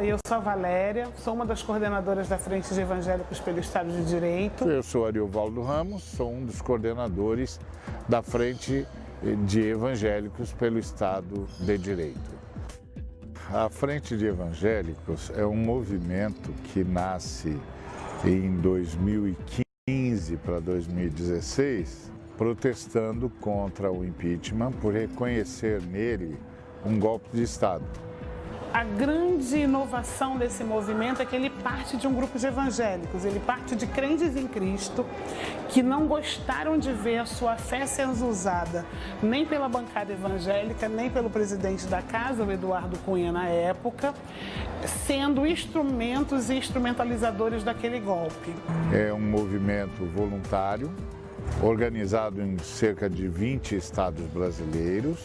eu sou a Valéria, sou uma das coordenadoras da Frente de Evangélicos pelo Estado de Direito. Eu sou Ariovaldo Ramos, sou um dos coordenadores da Frente de Evangélicos pelo Estado de Direito. A Frente de Evangélicos é um movimento que nasce em 2015 para 2016, protestando contra o impeachment por reconhecer nele um golpe de Estado. A grande inovação desse movimento é que ele parte de um grupo de evangélicos, ele parte de crentes em Cristo que não gostaram de ver a sua fé sendo usada nem pela bancada evangélica, nem pelo presidente da casa, o Eduardo Cunha, na época, sendo instrumentos e instrumentalizadores daquele golpe. É um movimento voluntário, organizado em cerca de 20 estados brasileiros.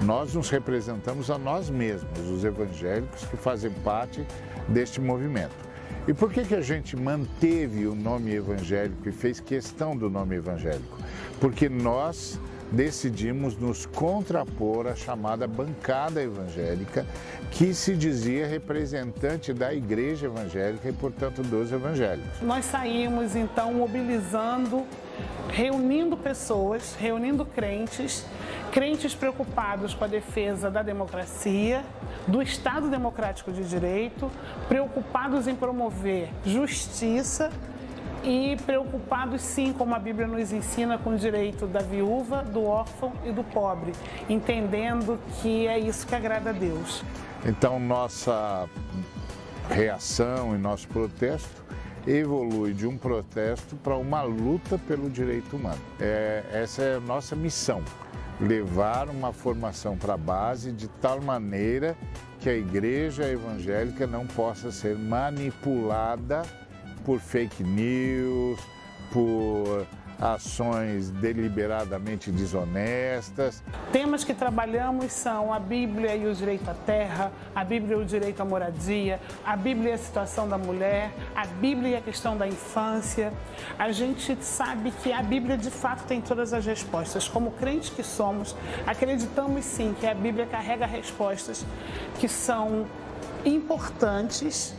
Nós nos representamos a nós mesmos, os evangélicos que fazem parte deste movimento. E por que a gente manteve o nome evangélico e fez questão do nome evangélico? Porque nós decidimos nos contrapor à chamada bancada evangélica, que se dizia representante da igreja evangélica e, portanto, dos evangélicos. Nós saímos, então, mobilizando, reunindo pessoas, reunindo crentes preocupados com a defesa da democracia, do Estado Democrático de Direito, preocupados em promover justiça e preocupados, sim, como a Bíblia nos ensina, com o direito da viúva, do órfão e do pobre, entendendo que é isso que agrada a Deus. Então, nossa reação e nosso protesto evolui de um protesto para uma luta pelo direito humano. Essa é a nossa missão, levar uma formação para a base de tal maneira que a igreja evangélica não possa ser manipulada por fake news, por ações deliberadamente desonestas. Temas que trabalhamos são a Bíblia e o direito à terra, a Bíblia e o direito à moradia, a Bíblia e a situação da mulher, a Bíblia e a questão da infância. A gente sabe que a Bíblia de fato tem todas as respostas. Como crentes que somos, acreditamos sim que a Bíblia carrega respostas que são importantes,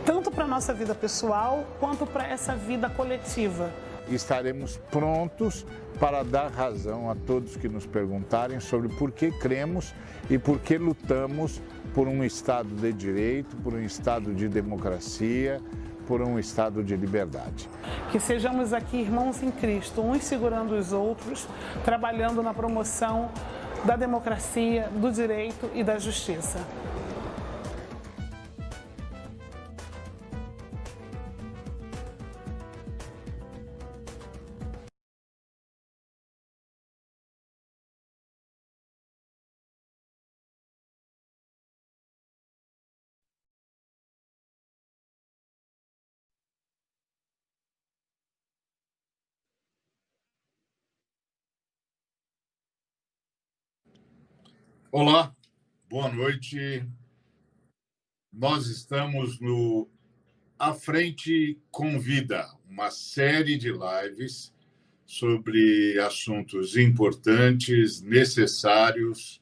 tanto para a nossa vida pessoal, quanto para essa vida coletiva. Estaremos prontos para dar razão a todos que nos perguntarem sobre por que cremos e por que lutamos por um Estado de direito, por um Estado de democracia, por um Estado de liberdade. Que sejamos aqui irmãos em Cristo, uns segurando os outros, trabalhando na promoção da democracia, do direito e da justiça. Olá, boa noite. Nós estamos no A Frente Convida, uma série de lives sobre assuntos importantes, necessários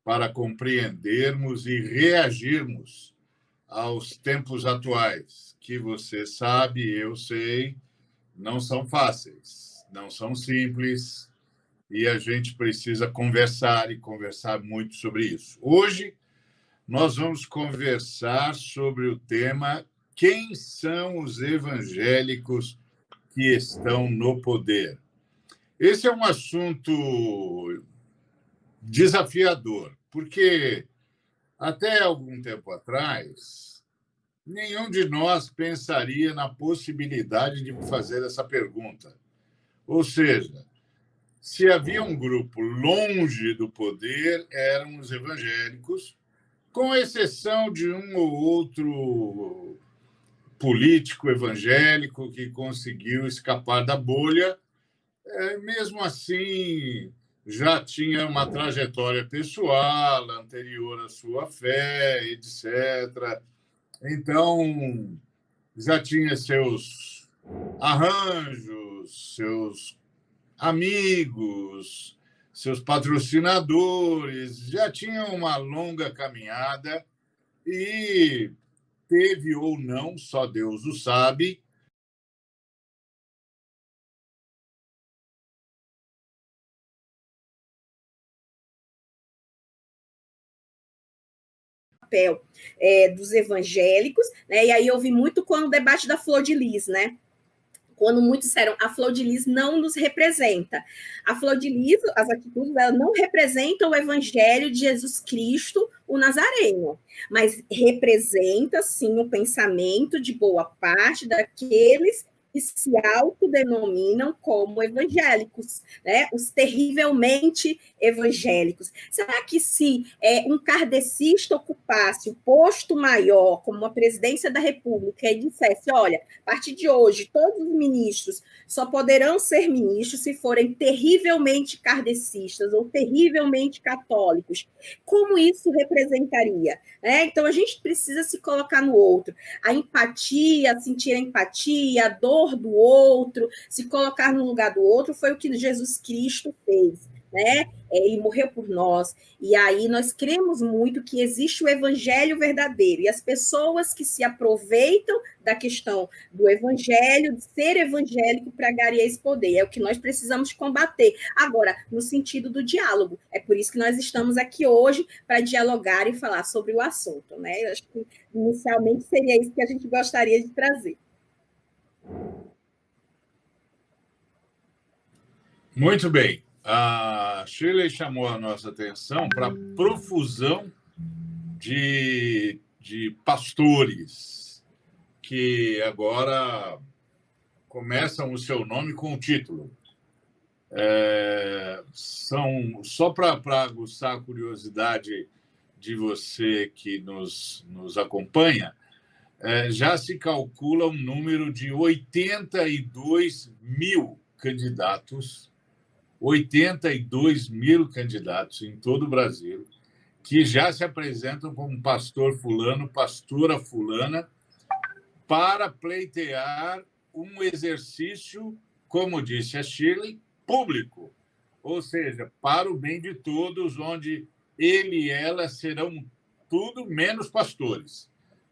para compreendermos e reagirmos aos tempos atuais, que você sabe, eu sei, não são fáceis, não são simples, e a gente precisa conversar e conversar muito sobre isso. Hoje, nós vamos conversar sobre o tema: quem são os evangélicos que estão no poder? Esse é um assunto desafiador, porque até algum tempo atrás, nenhum de nós pensaria na possibilidade de fazer essa pergunta. Ou seja, se havia um grupo longe do poder, eram os evangélicos, com exceção de um ou outro político evangélico que conseguiu escapar da bolha. Mesmo assim, já tinha uma trajetória pessoal anterior à sua fé, etc. Então, já tinha seus arranjos, seus amigos, seus patrocinadores, já tinham uma longa caminhada e teve ou não, só Deus o sabe, papel dos evangélicos, né? E aí eu vi muito quando o debate da Flor de Lis, né? Quando muitos disseram, a Flor de Lis não nos representa. A Flor de Lis, as atitudes dela não representam o evangelho de Jesus Cristo, o Nazareno, mas representa, sim, o pensamento de boa parte daqueles que se autodenominam como evangélicos, né? Os terrivelmente evangélicos. Será que se um kardecista ocupasse o posto maior, como a presidência da República, e dissesse, olha, a partir de hoje, todos os ministros só poderão ser ministros se forem terrivelmente kardecistas ou terrivelmente católicos, como isso representaria? Então, a gente precisa se colocar no outro. A empatia, sentir a empatia, a dor do outro, se colocar no lugar do outro, foi o que Jesus Cristo fez, né? Ele morreu por nós, e aí nós cremos muito que existe o evangelho verdadeiro, e as pessoas que se aproveitam da questão do evangelho, de ser evangélico para ganhar esse poder, é o que nós precisamos combater. Agora, no sentido do diálogo, é por isso que nós estamos aqui hoje, para dialogar e falar sobre o assunto, né? Eu acho que inicialmente seria isso que a gente gostaria de trazer. Muito bem. A Shirley chamou a nossa atenção para a profusão de pastores que agora começam o seu nome com o título. São, só para aguçar a curiosidade de você que nos acompanha, já se calcula um número de 82 mil candidatos, 82 mil candidatos em todo o Brasil, que já se apresentam como pastor fulano, pastora fulana, para pleitear um exercício, como disse a Shirley, público, ou seja, para o bem de todos, onde ele e ela serão tudo menos pastores,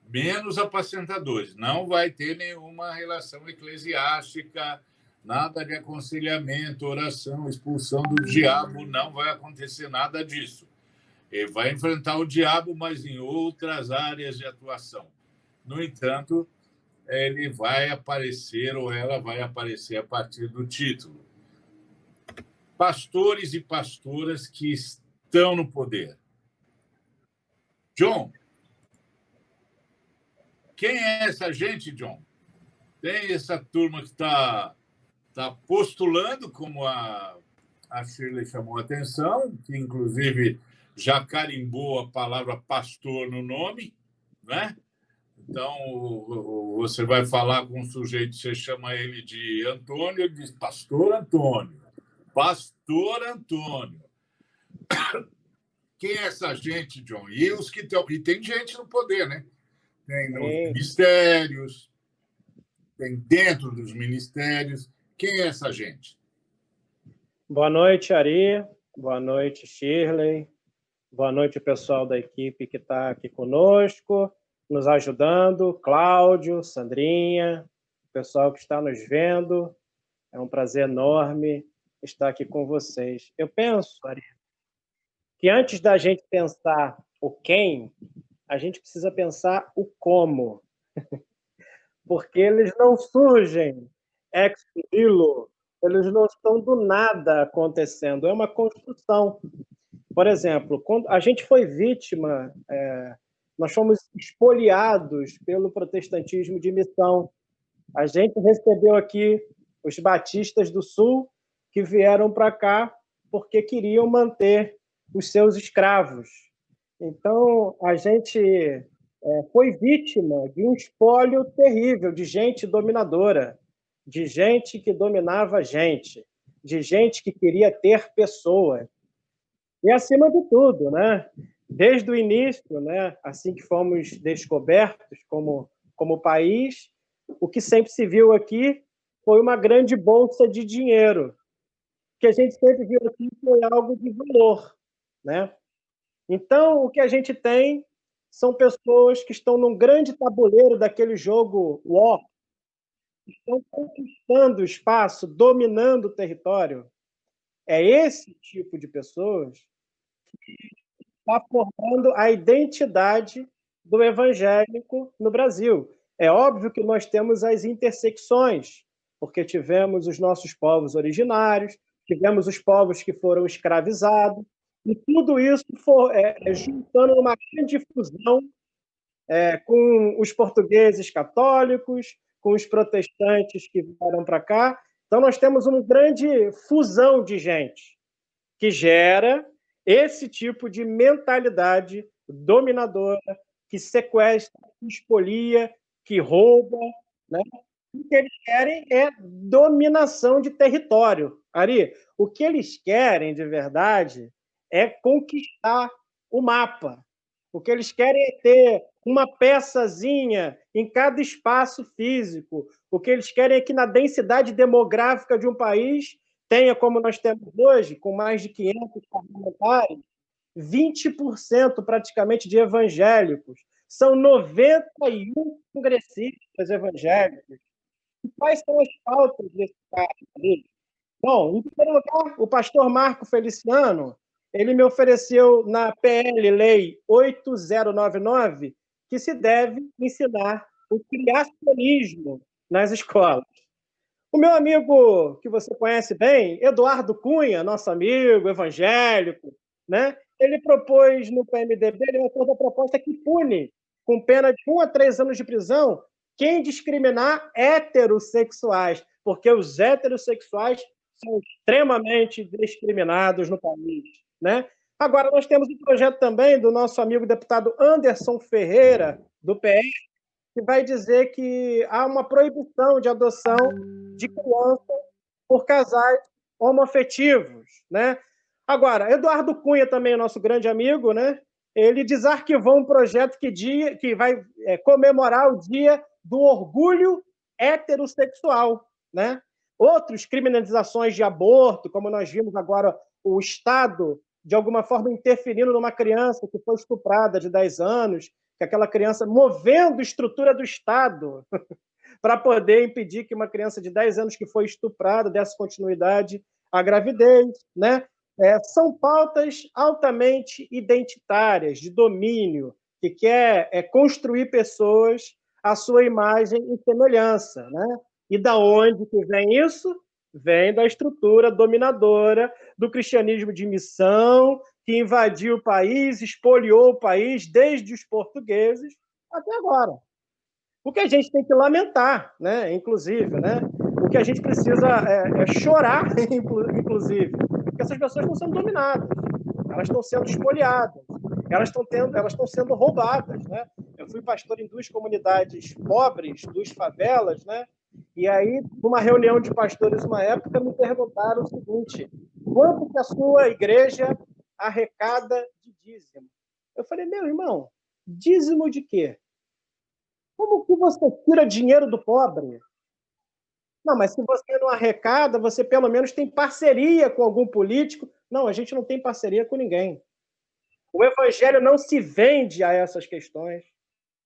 menos apacentadores. Não vai ter nenhuma relação eclesiástica, nada de aconselhamento, oração, expulsão do diabo, não vai acontecer nada disso. Ele vai enfrentar o diabo, mas em outras áreas de atuação. No entanto, ele vai aparecer, ou ela vai aparecer a partir do título. Pastores e pastoras que estão no poder. John, quem é essa gente, John? Tem essa turma que está postulando, como a Shirley chamou a atenção, que inclusive já carimbou a palavra pastor no nome, né? Então, você vai falar com um sujeito, você chama ele de Antônio, ele diz pastor Antônio. Pastor Antônio. Quem é essa gente, John? E tem gente no poder, né? Tem nos ministérios, tem dentro dos ministérios. Quem é essa gente? Boa noite, Ari. Boa noite, Shirley. Boa noite, pessoal da equipe que está aqui conosco, nos ajudando. Cláudio, Sandrinha, pessoal que está nos vendo. É um prazer enorme estar aqui com vocês. Eu penso, Ari, que antes da gente pensar o quem, a gente precisa pensar o como. Porque eles não surgem ex nihilo, eles não estão do nada acontecendo, é uma construção. Por exemplo, quando a gente foi vítima, nós fomos espoliados pelo protestantismo de missão. A gente recebeu aqui os batistas do Sul que vieram para cá porque queriam manter os seus escravos. Então, a gente foi vítima de um espólio terrível de gente dominadora, de gente que dominava a gente, de gente que queria ter pessoas. E, acima de tudo, né, desde o início, né, assim que fomos descobertos como país, o que sempre se viu aqui foi uma grande bolsa de dinheiro, que a gente sempre viu aqui foi algo de valor, né? Então, o que a gente tem são pessoas que estão num grande tabuleiro daquele jogo War, que estão conquistando o espaço, dominando o território. É esse tipo de pessoas que está formando a identidade do evangélico no Brasil. É óbvio que nós temos as intersecções, porque tivemos os nossos povos originários, tivemos os povos que foram escravizados, e tudo isso juntando uma grande fusão com os portugueses católicos, com os protestantes que vieram para cá. Então, nós temos uma grande fusão de gente que gera esse tipo de mentalidade dominadora, que sequestra, que expolia, que rouba, né? O que eles querem é dominação de território. Ari, o que eles querem, de verdade, é conquistar o mapa. O que eles querem é ter uma peçazinha em cada espaço físico. O que eles querem é que na densidade demográfica de um país tenha, como nós temos hoje, com mais de 500 parlamentares, 20% praticamente de evangélicos. São 91 congressistas evangélicos. E quais são as pautas desse cara ali? Bom, em primeiro lugar, o pastor Marco Feliciano, ele me ofereceu na PL Lei 8099 que se deve ensinar o criacionismo nas escolas. O meu amigo, que você conhece bem, Eduardo Cunha, nosso amigo evangélico, né? Ele propôs no PMDB, ele autor da proposta que pune com pena de 1 a 3 anos de prisão quem discriminar heterossexuais, porque os heterossexuais são extremamente discriminados no país, né? Agora, nós temos um projeto também do nosso amigo deputado Anderson Ferreira, do PL, que vai dizer que há uma proibição de adoção de crianças por casais homoafetivos, né? Agora, Eduardo Cunha também é nosso grande amigo, né? Ele desarquivou um projeto que vai comemorar o Dia do Orgulho Heterossexual, né? Outros criminalizações de aborto, como nós vimos agora o Estado, de alguma forma, interferindo numa criança que foi estuprada de 10 anos, que aquela criança movendo a estrutura do Estado para poder impedir que uma criança de 10 anos que foi estuprada desse continuidade à gravidez, né? São pautas altamente identitárias, de domínio, que quer construir pessoas à sua imagem e semelhança, né? E da onde que vem isso? Vem da estrutura dominadora do cristianismo de missão, que invadiu o país, espoliou o país, desde os portugueses até agora. O que a gente tem que lamentar, né? Inclusive, né? O que a gente precisa chorar, inclusive, porque essas pessoas estão sendo dominadas, elas estão sendo espoliadas, elas estão sendo roubadas, né? Eu fui pastor em 2 comunidades pobres, 2 favelas, né? E aí, numa reunião de pastores, uma época, me perguntaram o seguinte: quanto que a sua igreja arrecada de dízimo? Eu falei, meu irmão, dízimo de quê? Como que você tira dinheiro do pobre? Não, mas se você não arrecada, você pelo menos tem parceria com algum político. Não, a gente não tem parceria com ninguém. O evangelho não se vende a essas questões.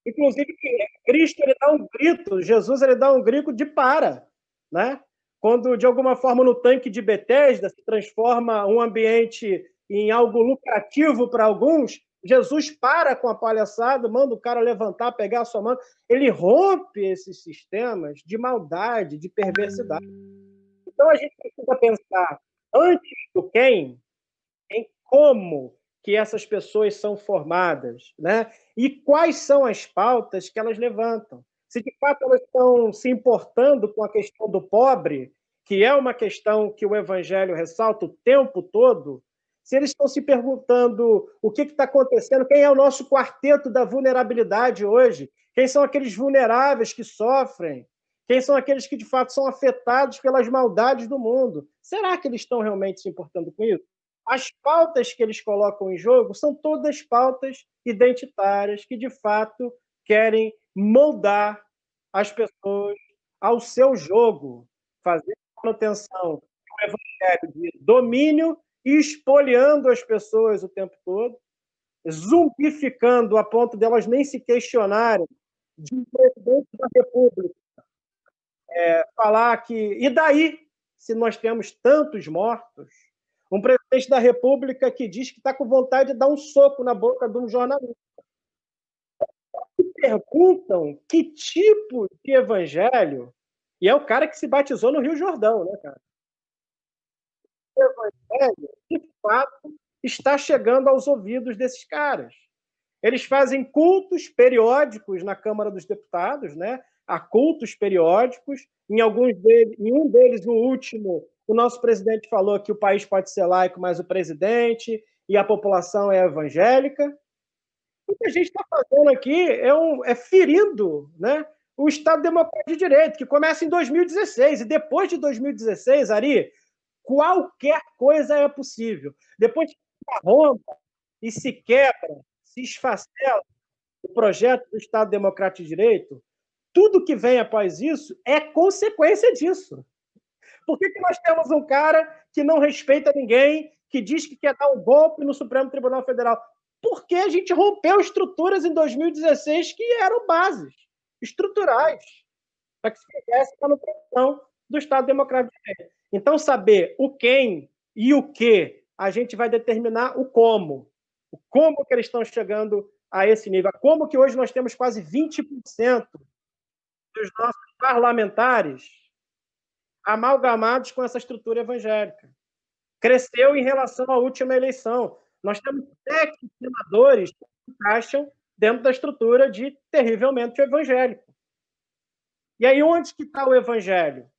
Inclusive, Cristo ele dá um grito, Jesus ele dá um grito de para, né? Quando, de alguma forma, no tanque de Betesda se transforma um ambiente em algo lucrativo para alguns, Jesus para com a palhaçada, manda o cara levantar, pegar a sua mão. Ele rompe esses sistemas de maldade, de perversidade. Então, a gente precisa pensar, antes do quem, em como que essas pessoas são formadas, né? E quais são as pautas que elas levantam. Se, de fato, elas estão se importando com a questão do pobre, que é uma questão que o Evangelho ressalta o tempo todo, se eles estão se perguntando o que está acontecendo, quem é o nosso quarteto da vulnerabilidade hoje, quem são aqueles vulneráveis que sofrem, quem são aqueles que, de fato, são afetados pelas maldades do mundo. Será que eles estão realmente se importando com isso? As pautas que eles colocam em jogo são todas pautas identitárias que, de fato, querem moldar as pessoas ao seu jogo, fazer manutenção do evangelho de domínio e espoliando as pessoas o tempo todo, zumbificando a ponto delas nem se questionarem de um presidente da República falar que... E daí, se nós temos tantos mortos, um presidente da República que diz que está com vontade de dar um soco na boca de um jornalista. Perguntam que tipo de evangelho, e é o cara que se batizou no Rio Jordão, né, cara? O evangelho, de fato, está chegando aos ouvidos desses caras. Eles fazem cultos periódicos na Câmara dos Deputados, né? Há cultos periódicos. Em um deles, no último, o nosso presidente falou que o país pode ser laico, mas o presidente e a população é evangélica. O que a gente está fazendo aqui é ferindo, né, o Estado Democrático de Direito, que começa em 2016. E depois de 2016, Ari, qualquer coisa é possível. Depois que se rompa e se quebra, se esfacela o projeto do Estado Democrático de Direito, tudo que vem após isso é consequência disso. Por que nós temos um cara que não respeita ninguém, que diz que quer dar um golpe no Supremo Tribunal Federal? Porque a gente rompeu estruturas em 2016 que eram bases estruturais para que se fizesse a manutenção do Estado Democrático de Direito. Então, saber o quem e o que, a gente vai determinar o como. O como que eles estão chegando a esse nível. Como que hoje nós temos quase 20% dos nossos parlamentares amalgamados com essa estrutura evangélica. Cresceu em relação à última eleição. Nós temos 7 senadores que se encaixam dentro da estrutura de terrivelmente evangélico. E aí, onde que está o evangelho?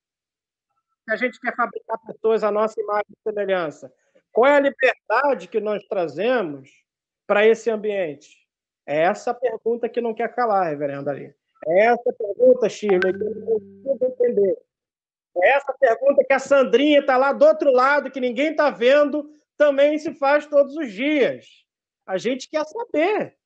Se a gente quer fabricar pessoas à nossa imagem e semelhança, qual é a liberdade que nós trazemos para esse ambiente? É essa pergunta que não quer calar, reverendo Ari. É essa pergunta, Shirley, que eu não consigo entender. É essa pergunta que a Sandrinha está lá do outro lado, que ninguém está vendo, também se faz todos os dias. A gente quer saber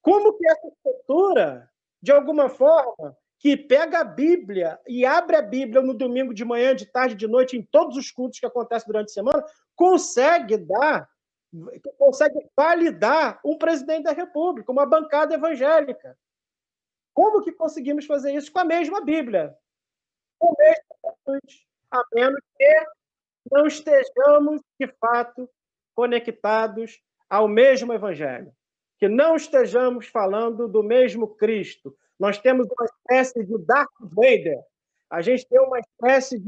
como que essa estrutura, de alguma forma, que pega a Bíblia e abre a Bíblia no domingo de manhã, de tarde, de noite, em todos os cultos que acontecem durante a semana, consegue validar um presidente da República, uma bancada evangélica. Como que conseguimos fazer isso com a mesma Bíblia? Com o mesmo Jesus, a menos que não estejamos, de fato, conectados ao mesmo Evangelho, que não estejamos falando do mesmo Cristo. Nós temos uma espécie de Darth Vader, a gente tem uma espécie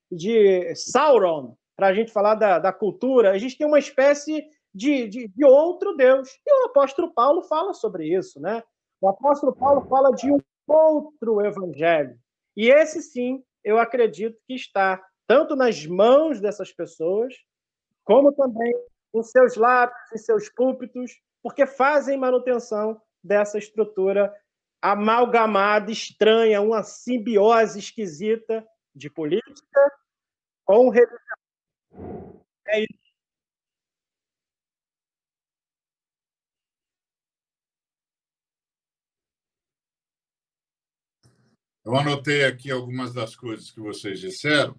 de Sauron, para a gente falar da cultura, a gente tem uma espécie de outro Deus. E o apóstolo Paulo fala sobre isso, né? O apóstolo Paulo fala de um outro evangelho. E esse, sim, eu acredito que está tanto nas mãos dessas pessoas, como também em seus lábios, em seus púlpitos, porque fazem manutenção dessa estrutura amalgamada, estranha, uma simbiose esquisita de política com religião. É isso. Eu anotei aqui algumas das coisas que vocês disseram,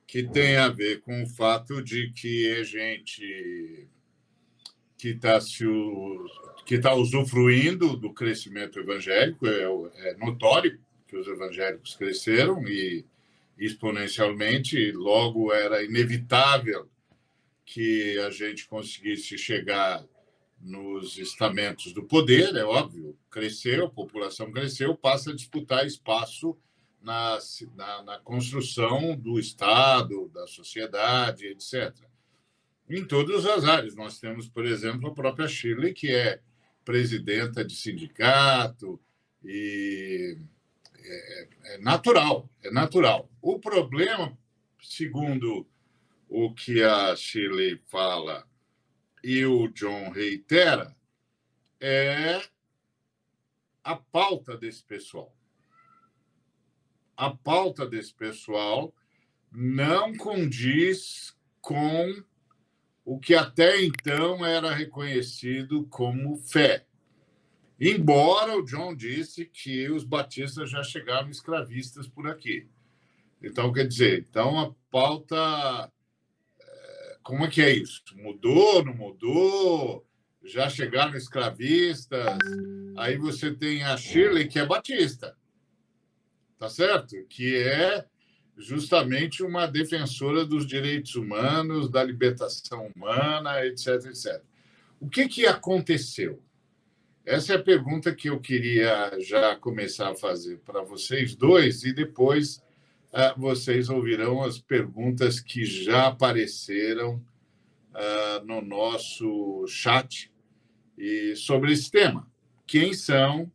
que tem a ver com o fato de que a gente que está usufruindo do crescimento evangélico, é notório que os evangélicos cresceram e exponencialmente, logo era inevitável que a gente conseguisse chegar nos estamentos do poder, é óbvio, cresceu, a população cresceu, passa a disputar espaço na construção do Estado, da sociedade, etc. Em todas as áreas. Nós temos, por exemplo, a própria Shirley, que é presidenta de sindicato, e é natural, é natural. O problema, segundo o que a Shirley fala e o John reitera, é a pauta desse pessoal. A pauta desse pessoal não condiz com o que até então era reconhecido como fé. Embora o John disse que os batistas já chegaram escravistas por aqui. Então, quer dizer, a pauta... Como é que é isso? Mudou, não mudou? já chegaram escravistas. Aí você tem a Shirley, que é batista, tá certo? Que é justamente uma defensora dos direitos humanos, da libertação humana, etc, etc. O que aconteceu? Essa é a pergunta que eu queria já começar a fazer para vocês dois, e depois vocês ouvirão as perguntas que já apareceram no nosso chat e sobre esse tema. Quem são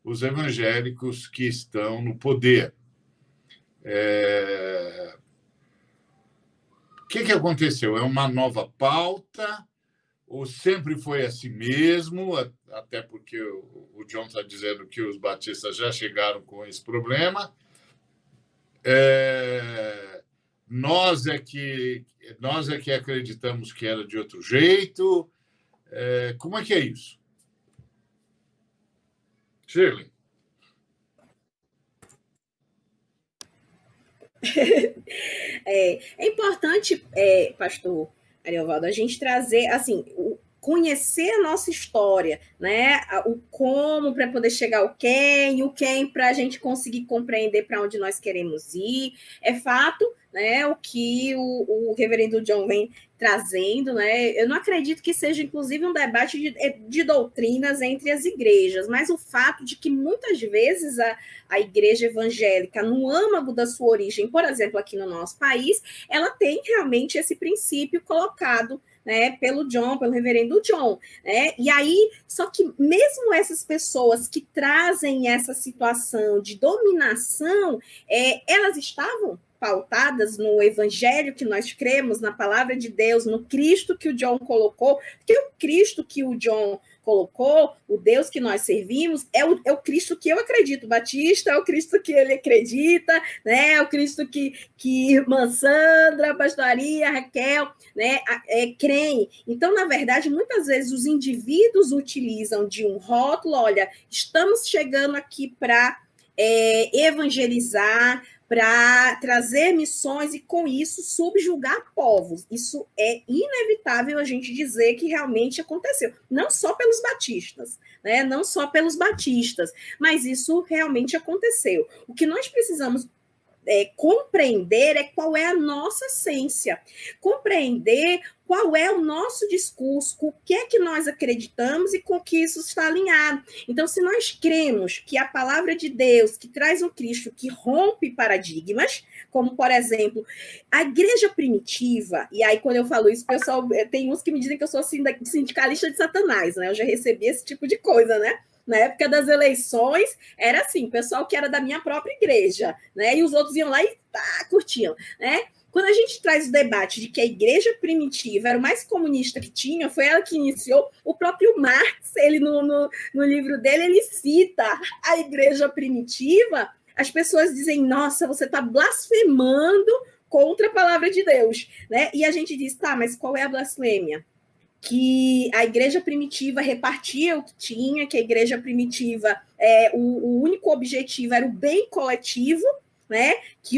os evangélicos que estão no poder? O que aconteceu? É uma nova pauta ou sempre foi assim mesmo? Até porque o John está dizendo que os batistas já chegaram com esse problema. Nós é que acreditamos que era de outro jeito. Como é que é isso? Shirley. É importante, pastor Ariovaldo, a gente trazer, assim, conhecer a nossa história, né? O como para poder chegar ao quem, e o quem para a gente conseguir compreender para onde nós queremos ir. É fato, né? O que o reverendo John vem trazendo, né? Eu não acredito que seja, inclusive, um debate de doutrinas entre as igrejas, mas o fato de que muitas vezes a igreja evangélica, no âmago da sua origem, por exemplo, aqui no nosso país, ela tem realmente esse princípio colocado, né, pelo reverendo John, né? E aí, só que mesmo essas pessoas que trazem essa situação de dominação, elas estavam pautadas no evangelho que nós cremos, na palavra de Deus, no Cristo que o John colocou, porque o Cristo que o John colocou, o Deus que nós servimos, é o Cristo que eu acredito. O Batista é o Cristo que ele acredita, né? É o Cristo que irmã Sandra, pastoria, Raquel, né, creem. Então, na verdade, muitas vezes os indivíduos utilizam de um rótulo, olha, estamos chegando aqui para evangelizar, para trazer missões e, com isso, subjugar povos. Isso é inevitável a gente dizer que realmente aconteceu. Não só pelos batistas, né? Não só pelos batistas, mas isso realmente aconteceu. O que nós precisamos compreender qual é a nossa essência, compreender qual é o nosso discurso, o que é que nós acreditamos e com que isso está alinhado. Então, se nós cremos que a palavra de Deus, que traz um Cristo que rompe paradigmas, como, por exemplo, a igreja primitiva, e aí quando eu falo isso, pessoal, tem uns que me dizem que eu sou sindicalista de Satanás, né? Eu já recebi esse tipo de coisa, né? Na época das eleições, era assim, o pessoal que era da minha própria igreja, né? E os outros iam lá e curtiam, né? Quando a gente traz o debate de que a igreja primitiva era o mais comunista que tinha, foi ela que iniciou. O próprio Marx, ele no livro dele, ele cita a igreja primitiva. As pessoas dizem, nossa, você está blasfemando contra a palavra de Deus, né? E a gente diz, tá, mas qual é a blasfêmia? Que a igreja primitiva repartia o que tinha, que a igreja primitiva, o único objetivo era o bem coletivo, né? Que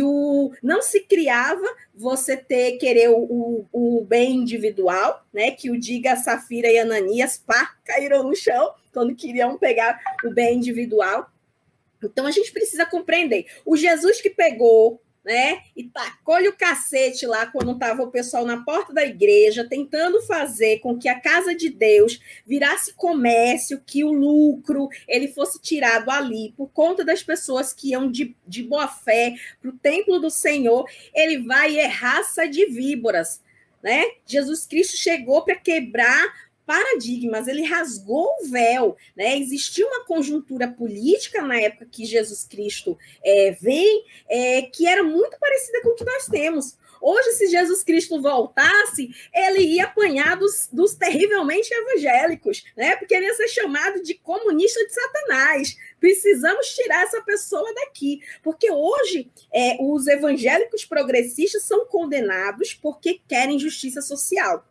não se criava você querer o bem individual, né? Que o diga Safira e Ananias, caíram no chão quando queriam pegar o bem individual. Então a gente precisa compreender. O Jesus que pegou, né, e tacou-lhe o cacete lá quando estava o pessoal na porta da igreja, tentando fazer com que a casa de Deus virasse comércio, que o lucro ele fosse tirado ali por conta das pessoas que iam de boa fé para o templo do Senhor. Ele vai e é raça de víboras, né? Jesus Cristo chegou para quebrar paradigmas, ele rasgou o véu, né? Existia uma conjuntura política na época que Jesus Cristo vem, que era muito parecida com o que nós temos. Hoje, se Jesus Cristo voltasse, ele ia apanhar dos terrivelmente evangélicos, né? Porque ele ia ser chamado de comunista de Satanás. Precisamos tirar essa pessoa daqui, porque hoje os evangélicos progressistas são condenados porque querem justiça social.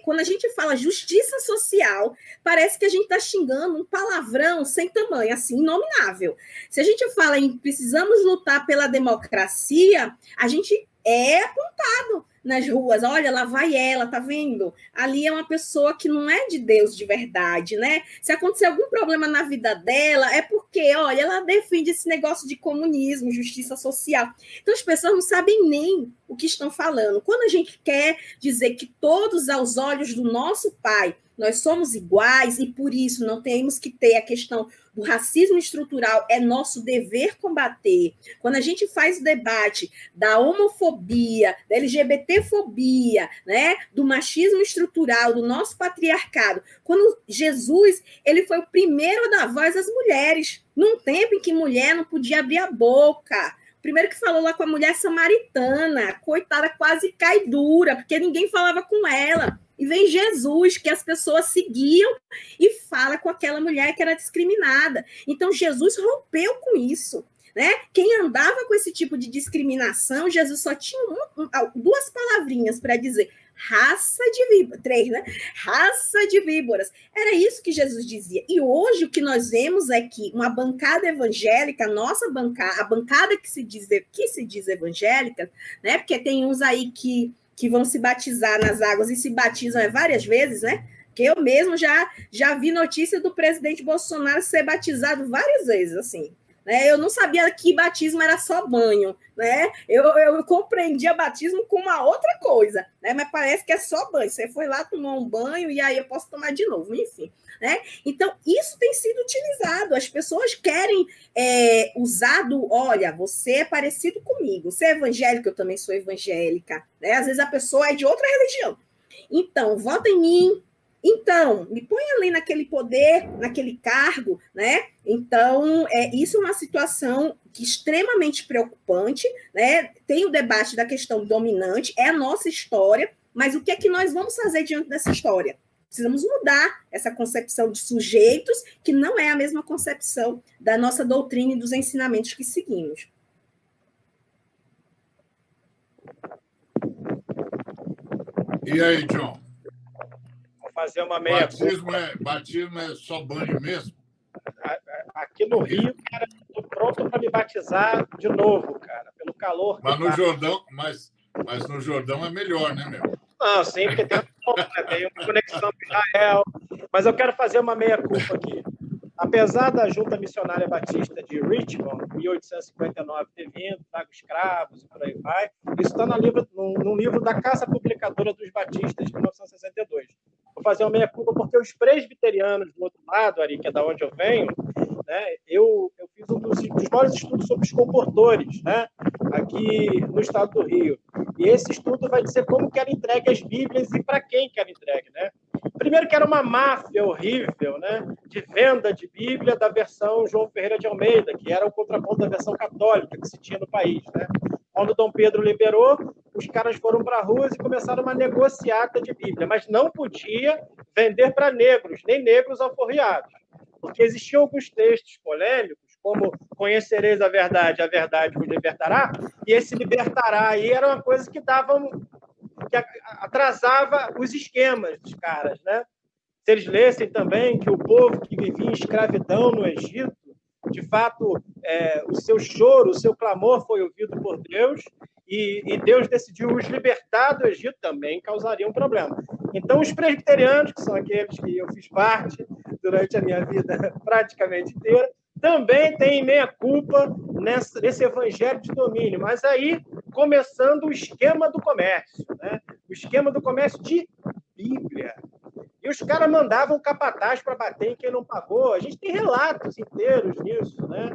Quando a gente fala justiça social, parece que a gente está xingando um palavrão sem tamanho, assim, inominável. Se a gente fala em precisamos lutar pela democracia, a gente é apontado, nas ruas, olha, lá vai ela, tá vendo? Ali é uma pessoa que não é de Deus de verdade, né? Se acontecer algum problema na vida dela, é porque, olha, ela defende esse negócio de comunismo, justiça social. Então as pessoas não sabem nem o que estão falando. Quando a gente quer dizer que todos aos olhos do nosso Pai nós somos iguais e por isso não temos que ter a questão do racismo estrutural, é nosso dever combater. Quando a gente faz o debate da homofobia, da LGBTfobia, né, do machismo estrutural, do nosso patriarcado, quando Jesus, ele foi o primeiro a dar voz às mulheres, num tempo em que mulher não podia abrir a boca. Primeiro que falou lá com a mulher samaritana, coitada, quase cai dura, porque ninguém falava com ela. E vem Jesus, que as pessoas seguiam, e fala com aquela mulher que era discriminada. Então, Jesus rompeu com isso, né? Quem andava com esse tipo de discriminação, Jesus só tinha duas palavrinhas para dizer: raça de víboras, 3, né? Raça de víboras. Era isso que Jesus dizia. E hoje o que nós vemos é que uma bancada evangélica, nossa bancada, a bancada que se diz evangélica, né? Porque tem uns aí que vão se batizar nas águas e se batizam várias vezes, né? Que eu mesmo já vi notícia do presidente Bolsonaro ser batizado várias vezes, assim. Né? Eu não sabia que batismo era só banho, né? Eu compreendia batismo como uma outra coisa, né? Mas parece que é só banho. Você foi lá tomar um banho e aí eu posso tomar de novo, enfim. Né? Então, isso tem sido utilizado. As pessoas querem usar olha, você é parecido comigo, você é evangélico, eu também sou evangélica. Né? Às vezes a pessoa é de outra religião. Então, vota em mim. Então, me põe ali naquele poder, naquele cargo, né? Então, isso é uma situação extremamente preocupante, né? Tem o debate da questão dominante, é a nossa história, mas o que é que nós vamos fazer diante dessa história? Precisamos mudar essa concepção de sujeitos, que não é a mesma concepção da nossa doutrina e dos ensinamentos que seguimos. E aí, John? Fazer uma meia batismo é só banho mesmo? Aqui no Rio, cara, estou pronto para me batizar de novo, cara, pelo calor. Mas no Jordão, mas no Jordão é melhor, né, meu? Não, sim, porque tem uma conexão com Israel. Mas eu quero fazer uma meia-culpa aqui. Apesar da Junta Missionária Batista de Richmond, em 1859, ter vindo, trago escravos e por aí vai, isso está num livro da Casa Publicadora dos Batistas, de 1962. Vou fazer uma meia-culpa porque os presbiterianos do outro lado, Ari, que é da onde eu venho, né, eu fiz um dos maiores estudos sobre os comportores, né, aqui no estado do Rio. E esse estudo vai dizer como que eram entregues as Bíblias e para quem que era entregue, né? Primeiro que era uma máfia horrível, né, de venda de Bíblia da versão João Ferreira de Almeida, que era o contraponto da versão católica que se tinha no país, né? Quando Dom Pedro liberou, os caras foram para ruas e começaram uma negociata de Bíblia, mas não podia vender para negros, nem negros alforriados, porque existiam alguns textos polêmicos, como conhecereis a verdade vos libertará, e esse libertará aí era uma coisa que atrasava os esquemas dos caras, né? Se eles lessem também que o povo que vivia em escravidão no Egito, de fato, o seu choro, o seu clamor foi ouvido por Deus, e Deus decidiu os libertar do Egito, também causaria um problema. Então, os presbiterianos, que são aqueles que eu fiz parte durante a minha vida praticamente inteira, também têm meia-culpa nesse evangelho de domínio, mas aí começando o esquema do comércio, né? O esquema do comércio de Bíblia. E os caras mandavam capataz para bater em quem não pagou. A gente tem relatos inteiros nisso, né?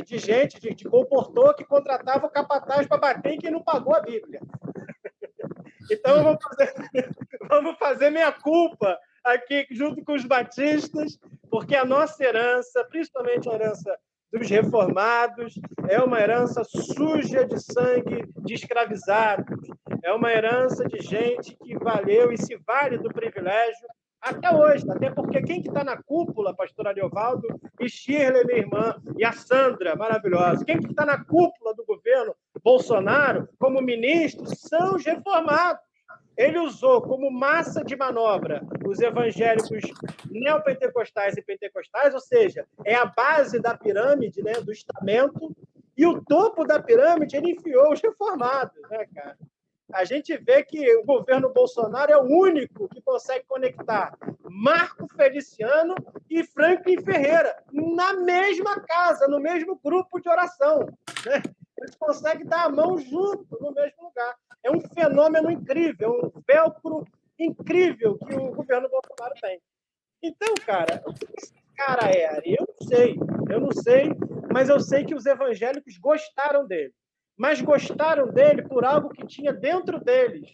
De gente, de comportor que contratava o capataz para bater em quem não pagou a Bíblia. Então, vamos fazer meia-culpa aqui junto com os batistas, porque a nossa herança, principalmente a herança dos reformados, é uma herança suja de sangue de escravizados, é uma herança de gente que valeu e se vale do privilégio até hoje, até porque quem que está na cúpula, pastor Ariovaldo, e Shirley, minha irmã, e a Sandra, maravilhosa, quem que está na cúpula do governo Bolsonaro como ministro são os reformados. Ele usou como massa de manobra os evangélicos neopentecostais e pentecostais, ou seja, é a base da pirâmide, né, do estamento, e o topo da pirâmide ele enfiou os reformados, né, cara? a gente vê que o governo Bolsonaro é o único que consegue conectar Marco Feliciano e Franklin Ferreira na mesma casa, no mesmo grupo de oração, né? Eles conseguem dar a mão junto no mesmo lugar. É um fenômeno incrível, um velcro incrível que o governo Bolsonaro tem. Então, cara, o que esse cara é, Ari? Eu não sei, mas eu sei que os evangélicos gostaram dele. Mas gostaram dele por algo que tinha dentro deles,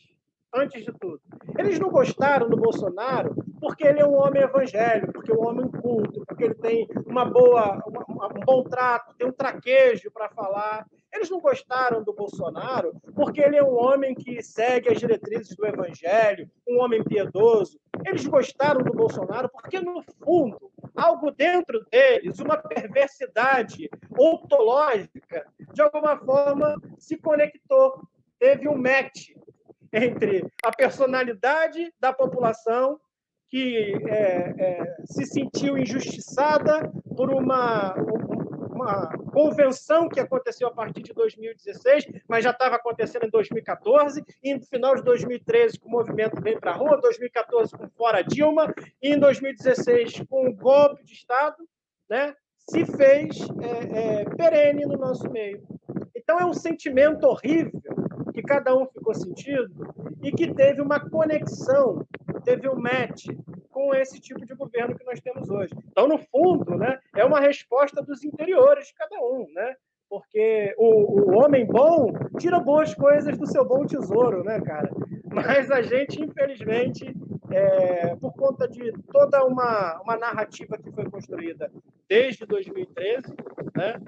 antes de tudo. Eles não gostaram do Bolsonaro porque ele é um homem evangélico, porque é um homem culto, porque ele tem um bom trato, tem um traquejo para falar. Eles não gostaram do Bolsonaro porque ele é um homem que segue as diretrizes do evangelho, um homem piedoso. Eles gostaram do Bolsonaro porque, no fundo, algo dentro deles, uma perversidade ontológica, de alguma forma se conectou. Teve um match entre a personalidade da população que se sentiu injustiçada por uma convenção que aconteceu a partir de 2016, mas já estava acontecendo em 2014, e no final de 2013 com o movimento Vem para a Rua, 2014 com Fora Dilma, e em 2016 com o golpe de Estado, né, se fez perene no nosso meio. Então é um sentimento horrível que cada um ficou sentindo e que teve uma conexão, teve um match com esse tipo de governo que nós temos hoje. Então, no fundo, né, é uma resposta dos interiores de cada um, né? Porque o homem bom tira boas coisas do seu bom tesouro, né, cara? Mas a gente, infelizmente, por conta de toda uma narrativa que foi construída desde 2013, né?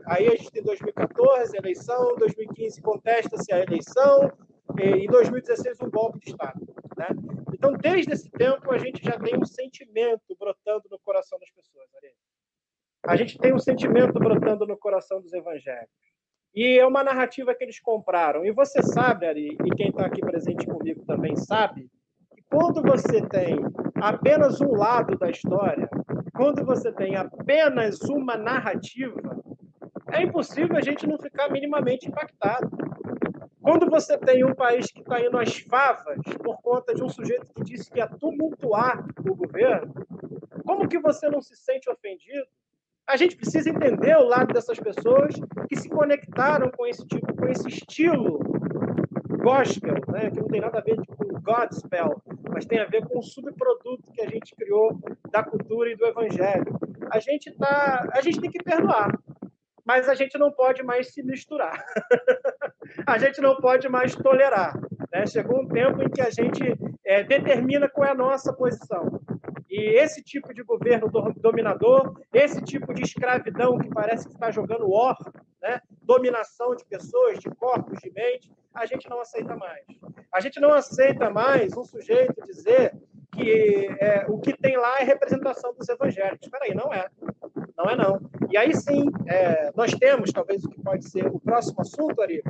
Aí a gente tem 2014, eleição, 2015 contesta-se a eleição, e em 2016 um golpe de Estado, né? Então, desde esse tempo, a gente já tem um sentimento brotando no coração das pessoas, Ari. A gente tem um sentimento brotando no coração dos evangélicos. E é uma narrativa que eles compraram. E você sabe, Ari, e quem está aqui presente comigo também sabe, que quando você tem apenas um lado da história, quando você tem apenas uma narrativa, é impossível a gente não ficar minimamente impactado. Quando você tem um país que está indo às favas por conta de um sujeito que disse que ia tumultuar o governo, como que você não se sente ofendido? A gente precisa entender o lado dessas pessoas que se conectaram com esse estilo gospel, né? Que não tem nada a ver com Godspell, mas tem a ver com o subproduto que a gente criou da cultura e do evangelho. A gente tem que perdoar, mas a gente não pode mais se misturar. A gente não pode mais tolerar, né? Chegou um tempo em que a gente determina qual é a nossa posição. E esse tipo de governo dominador, esse tipo de escravidão que parece que está jogando war, né? Dominação de pessoas, de corpos, de mente, a gente não aceita mais. A gente não aceita mais um sujeito dizer que o que tem lá é representação dos evangélicos. Espera aí, não é. Não é, não. E aí, sim, nós temos, talvez o que pode ser o próximo assunto, Ari,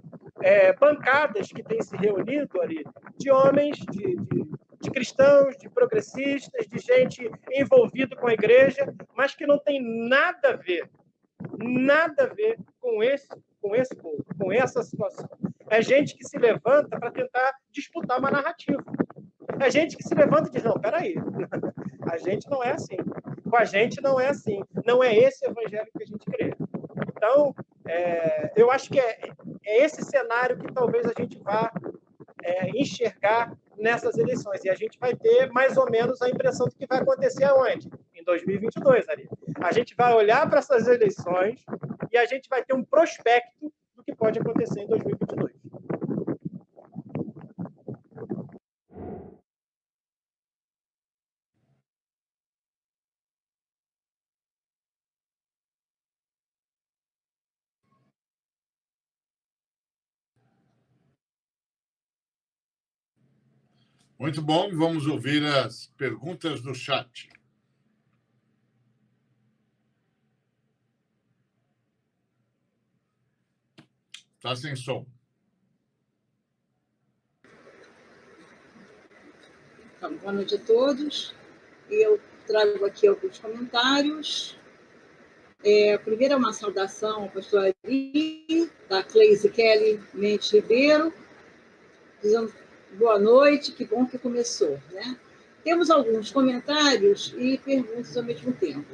bancadas que têm se reunido, Ari, de homens, de cristãos, de progressistas, de gente envolvida com a igreja, mas que não tem nada a ver com esse povo, com essa situação. É gente que se levanta para tentar disputar uma narrativa. É gente que se levanta e diz, não, peraí, a gente não é assim. Com a gente não é assim. Não é esse evangelho que a gente crê. Então, eu acho que é esse cenário que talvez a gente vá enxergar nessas eleições. E a gente vai ter mais ou menos a impressão do que vai acontecer aonde? Em 2022, Ari. A gente vai olhar para essas eleições e a gente vai ter um prospecto do que pode acontecer em 2022. Muito bom, vamos ouvir as perguntas do chat. Está sem som. Então, boa noite a todos. Eu trago aqui alguns comentários. Primeiro é uma saudação ao pastor Ari, da a Cleise Kelly Mendes Ribeiro, dizendo boa noite, que bom que começou, né? Temos alguns comentários e perguntas ao mesmo tempo.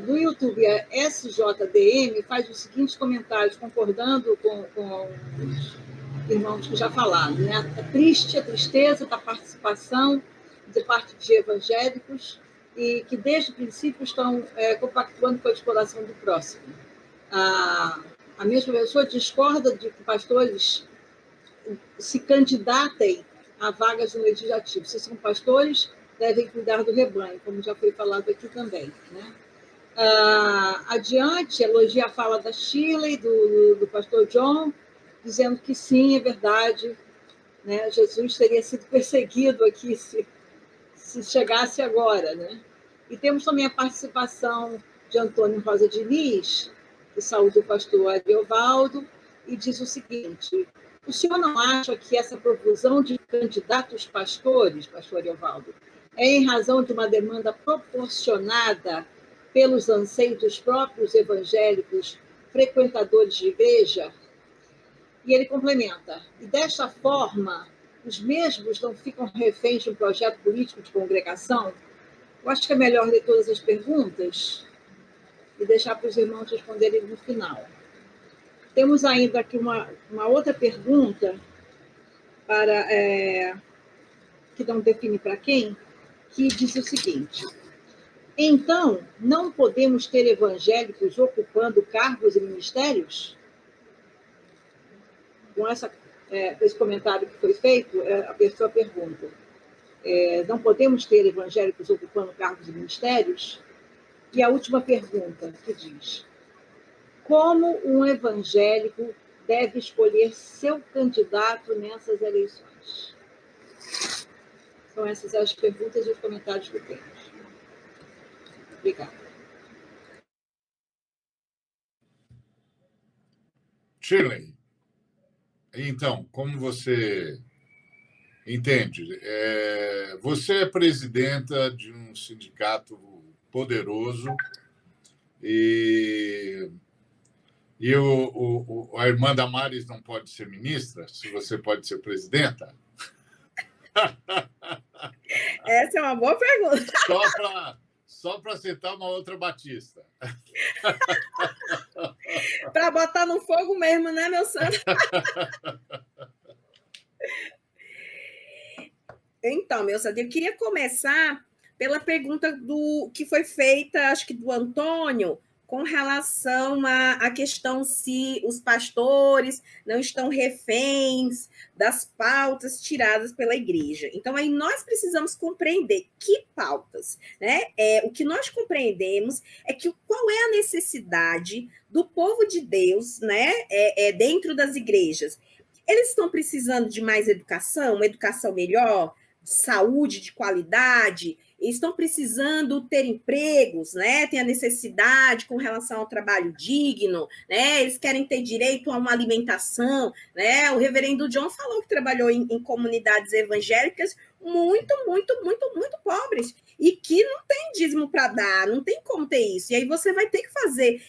Do YouTube, a SJDM faz os seguintes comentários, concordando com os irmãos que já falaram, né? A tristeza da participação de parte de evangélicos e que desde o princípio estão compactuando com a exploração do próximo. A mesma pessoa discorda de que pastores se candidatem a vagas no legislativo. Se são pastores, devem cuidar do rebanho, como já foi falado aqui também, né? Adiante, elogia a fala da Shirley, do pastor John, dizendo que sim, é verdade, né? Jesus teria sido perseguido aqui se chegasse agora, né? E temos também a participação de Antônio Rosa Diniz, que saúda o pastor Ariovaldo, e diz o seguinte: o senhor não acha que essa profusão de candidatos pastores, pastor Ariovaldo, é em razão de uma demanda proporcionada pelos anseios dos próprios evangélicos frequentadores de igreja? E ele complementa: e desta forma, os mesmos não ficam reféns de um projeto político de congregação? Eu acho que é melhor ler todas as perguntas e deixar para os irmãos responderem no final. Temos ainda aqui uma outra pergunta, que não define para quem, que diz o seguinte: então, não podemos ter evangélicos ocupando cargos e ministérios? Com esse comentário que foi feito, a pessoa pergunta: não podemos ter evangélicos ocupando cargos e ministérios? E a última pergunta, que diz: como um evangélico deve escolher seu candidato nessas eleições? São essas as perguntas e os comentários que temos. Obrigada. Shirley, então, como você entende, você é presidenta de um sindicato poderoso e a irmã Damares não pode ser ministra, se você pode ser presidenta? Essa é uma boa pergunta. Só para citar uma outra Batista. Para botar no fogo mesmo, né, meu santo? Então, meu santo, eu queria começar pela pergunta que foi feita, acho que do Antônio, com relação à questão se os pastores não estão reféns das pautas tiradas pela igreja. Então, aí nós precisamos compreender que pautas, né? O que nós compreendemos é que qual é a necessidade do povo de Deus, né? Dentro das igrejas. Eles estão precisando de mais educação, uma educação melhor, saúde de qualidade, estão precisando ter empregos, né? Tem a necessidade com relação ao trabalho digno, né? Eles querem ter direito a uma alimentação, né? O reverendo John falou que trabalhou em comunidades evangélicas muito pobres e que não tem dízimo para dar, não tem como ter isso. E aí você vai ter que fazer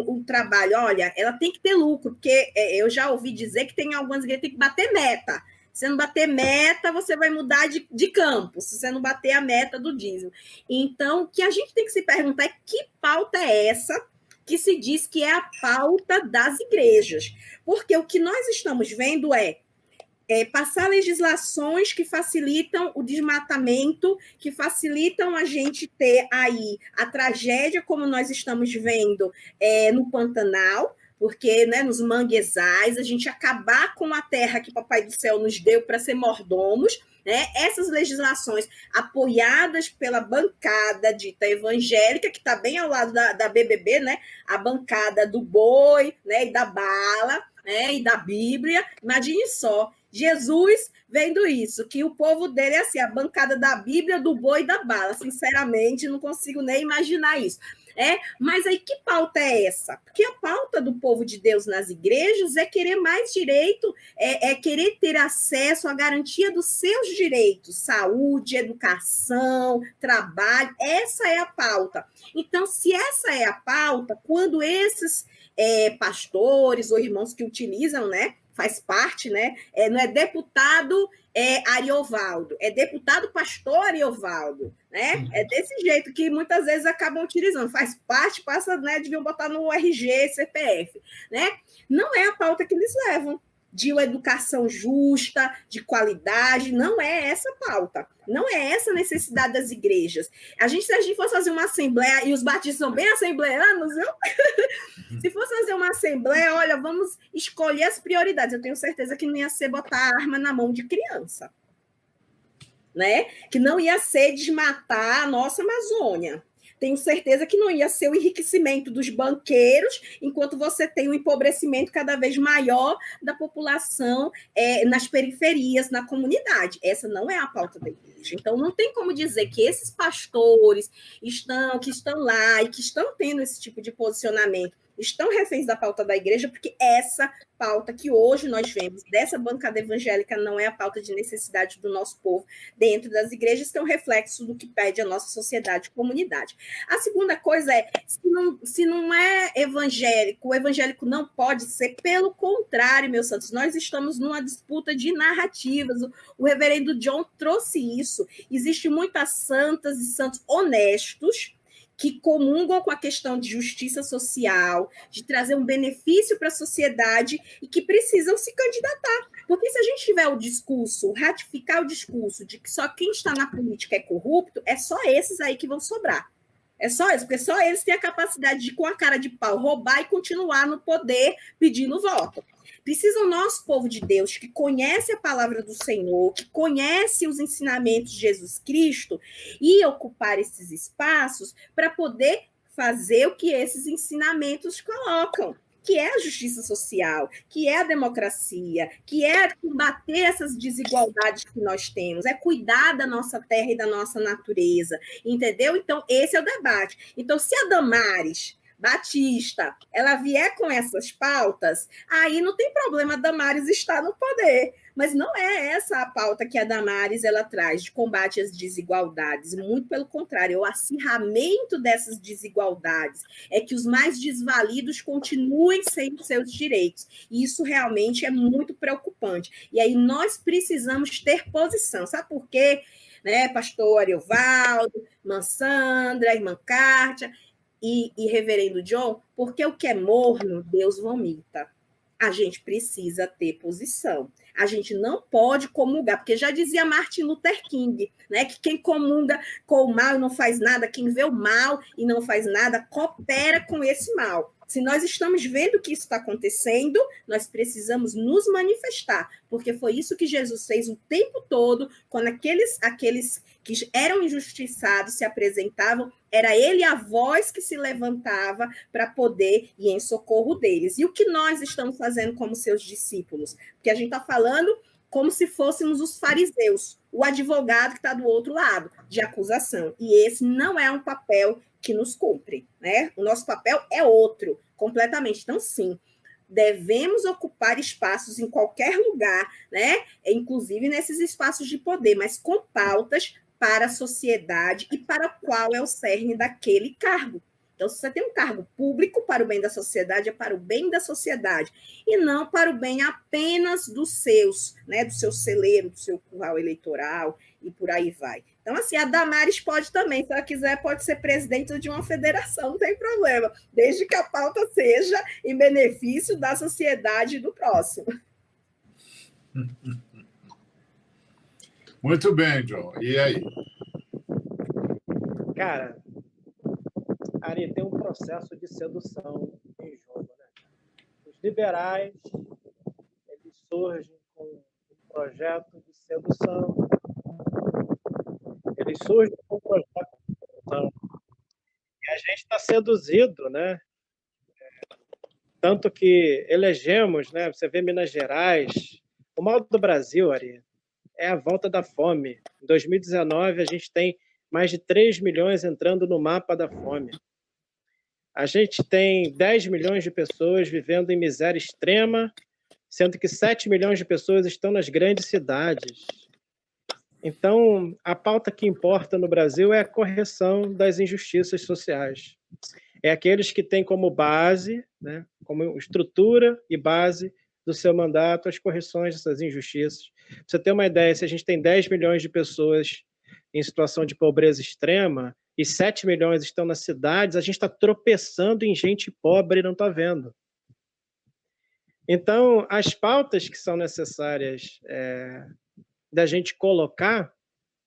o trabalho. Olha, ela tem que ter lucro, porque eu já ouvi dizer que tem algumas igrejas que tem que bater meta. Se você não bater meta, você vai mudar de campo, se você não bater a meta do dízimo. Então, o que a gente tem que se perguntar é que pauta é essa que se diz que é a pauta das igrejas. Porque o que nós estamos vendo é passar legislações que facilitam o desmatamento, que facilitam a gente ter aí a tragédia, como nós estamos vendo no Pantanal, porque, né, nos manguezais, a gente acabar com a terra que o Papai do Céu nos deu para ser mordomos, né? Essas legislações apoiadas pela bancada dita evangélica, que está bem ao lado da BBB, né? A bancada do boi, né, e da bala, né, e da Bíblia. Imagine só, Jesus vendo isso, que o povo dele é assim, a bancada da Bíblia, do boi e da bala. Sinceramente, não consigo nem imaginar isso. Mas aí que pauta é essa? Porque a pauta do povo de Deus nas igrejas é querer mais direito, querer ter acesso à garantia dos seus direitos, saúde, educação, trabalho, essa é a pauta. Então, se essa é a pauta, quando esses pastores ou irmãos que utilizam, né? Faz parte, né? Não é deputado Ariovaldo, é deputado pastor Ariovaldo, né? É desse jeito que muitas vezes acabam utilizando, faz parte, passa, né? Deviam botar no RG, CPF, né? Não é a pauta que eles levam, de uma educação justa, de qualidade, não é essa pauta, não é essa a necessidade das igrejas. Se a gente fosse fazer uma assembleia, e os batistas são bem assembleanos, viu? Se fosse fazer uma assembleia, olha, vamos escolher as prioridades. Eu tenho certeza que não ia ser botar a arma na mão de criança, né? Que não ia ser desmatar a nossa Amazônia. Tenho certeza que não ia ser o enriquecimento dos banqueiros, enquanto você tem um empobrecimento cada vez maior da população nas periferias, na comunidade. Essa não é a pauta da igreja. Então, não tem como dizer que esses pastores que estão lá e que estão tendo esse tipo de posicionamento estão reféns da pauta da igreja, porque essa pauta que hoje nós vemos dessa bancada evangélica não é a pauta de necessidade do nosso povo dentro das igrejas, que é um reflexo do que pede a nossa sociedade e comunidade. A segunda coisa é, se não é evangélico, o evangélico não pode ser, pelo contrário, meus santos, nós estamos numa disputa de narrativas, o reverendo John trouxe isso, existem muitas santas e santos honestos, que comungam com a questão de justiça social, de trazer um benefício para a sociedade e que precisam se candidatar. Porque se a gente tiver o discurso, ratificar o discurso de que só quem está na política é corrupto, é só esses aí que vão sobrar. É só isso, porque só eles têm a capacidade de, com a cara de pau, roubar e continuar no poder pedindo voto. Precisa o nosso povo de Deus, que conhece a palavra do Senhor, que conhece os ensinamentos de Jesus Cristo, e ocupar esses espaços para poder fazer o que esses ensinamentos colocam, que é a justiça social, que é a democracia, que é combater essas desigualdades que nós temos, é cuidar da nossa terra e da nossa natureza, entendeu? Então, esse é o debate. Então, se a Damares Batista, ela vier com essas pautas, aí não tem problema a Damares estar no poder, mas não é essa a pauta que a Damares ela traz de combate às desigualdades, muito pelo contrário, é o acirramento dessas desigualdades, é que os mais desvalidos continuem sem os seus direitos, e isso realmente é muito preocupante, e aí nós precisamos ter posição, sabe por quê? Né, pastor Ariovaldo, irmã Sandra, irmã Kátia, e reverendo John, porque o que é morno, Deus vomita. A gente precisa ter posição. A gente não pode comungar, porque já dizia Martin Luther King, né, que quem comunga com o mal e não faz nada, quem vê o mal e não faz nada, coopera com esse mal. Se nós estamos vendo que isso está acontecendo, nós precisamos nos manifestar, porque foi isso que Jesus fez o tempo todo, quando aqueles que eram injustiçados se apresentavam, era ele a voz que se levantava para poder ir em socorro deles. E o que nós estamos fazendo como seus discípulos? Porque a gente está falando como se fôssemos os fariseus, o advogado que está do outro lado, de acusação. E esse não é um papel que nos cumpre, né? O nosso papel é outro, completamente. Então, sim, devemos ocupar espaços em qualquer lugar, né? Inclusive nesses espaços de poder, mas com pautas para a sociedade e para qual é o cerne daquele cargo. Então, se você tem um cargo público para o bem da sociedade, é para o bem da sociedade, e não para o bem apenas dos seus, né, do seu celeiro, do seu curral eleitoral, e por aí vai. Então, assim, a Damares pode também, se ela quiser, pode ser presidente de uma federação, não tem problema, desde que a pauta seja em benefício da sociedade e do próximo. Muito bem, John. E aí? Cara, Ari, tem um processo de sedução em jogo, né? Os liberais, eles surgem com um projeto de sedução. Eles surgem com um projeto de sedução. E a gente está seduzido, né? Tanto que elegemos, né? Você vê Minas Gerais, o mal do Brasil, Ari, é a volta da fome. Em 2019, a gente tem mais de 3 milhões entrando no mapa da fome. A gente tem 10 milhões de pessoas vivendo em miséria extrema, sendo que 7 milhões de pessoas estão nas grandes cidades. Então, a pauta que importa no Brasil é a correção das injustiças sociais. É aqueles que têm como base, né, como estrutura e base do seu mandato, as correções dessas injustiças. Pra você ter uma ideia, se a gente tem 10 milhões de pessoas em situação de pobreza extrema e 7 milhões estão nas cidades, a gente está tropeçando em gente pobre e não está vendo. Então, as pautas que são necessárias da gente colocar,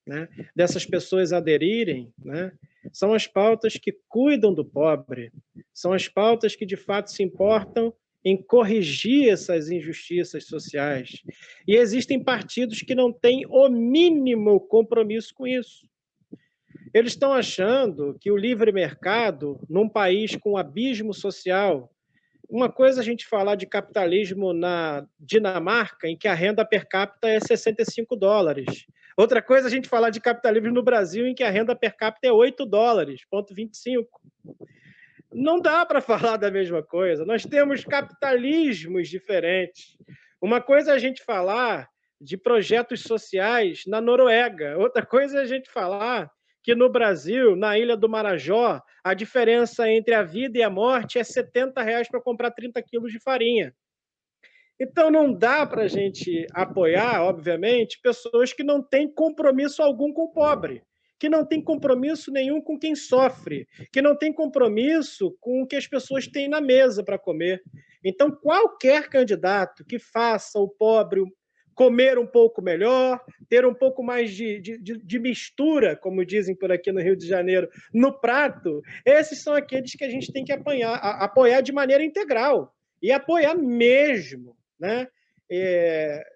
né, dessas pessoas aderirem, né, são as pautas que cuidam do pobre, são as pautas que, de fato, se importam em corrigir essas injustiças sociais. E existem partidos que não têm o mínimo compromisso com isso. Eles estão achando que o livre mercado, num país com abismo social, uma coisa a gente falar de capitalismo na Dinamarca, em que a renda per capita é $65. Outra coisa a gente falar de capitalismo no Brasil, em que a renda per capita é $8,25. Não dá para falar da mesma coisa. Nós temos capitalismos diferentes. Uma coisa é a gente falar de projetos sociais na Noruega. Outra coisa é a gente falar que no Brasil, na Ilha do Marajó, a diferença entre a vida e a morte é R$70 para comprar 30 quilos de farinha. Então, não dá para a gente apoiar, obviamente, pessoas que não têm compromisso algum com o pobre, que não têm compromisso nenhum com quem sofre, que não têm compromisso com o que as pessoas têm na mesa para comer. Então, qualquer candidato que faça o pobre comer um pouco melhor, ter um pouco mais de mistura, como dizem por aqui no Rio de Janeiro, no prato, esses são aqueles que a gente tem que apoiar de maneira integral, e apoiar mesmo, né?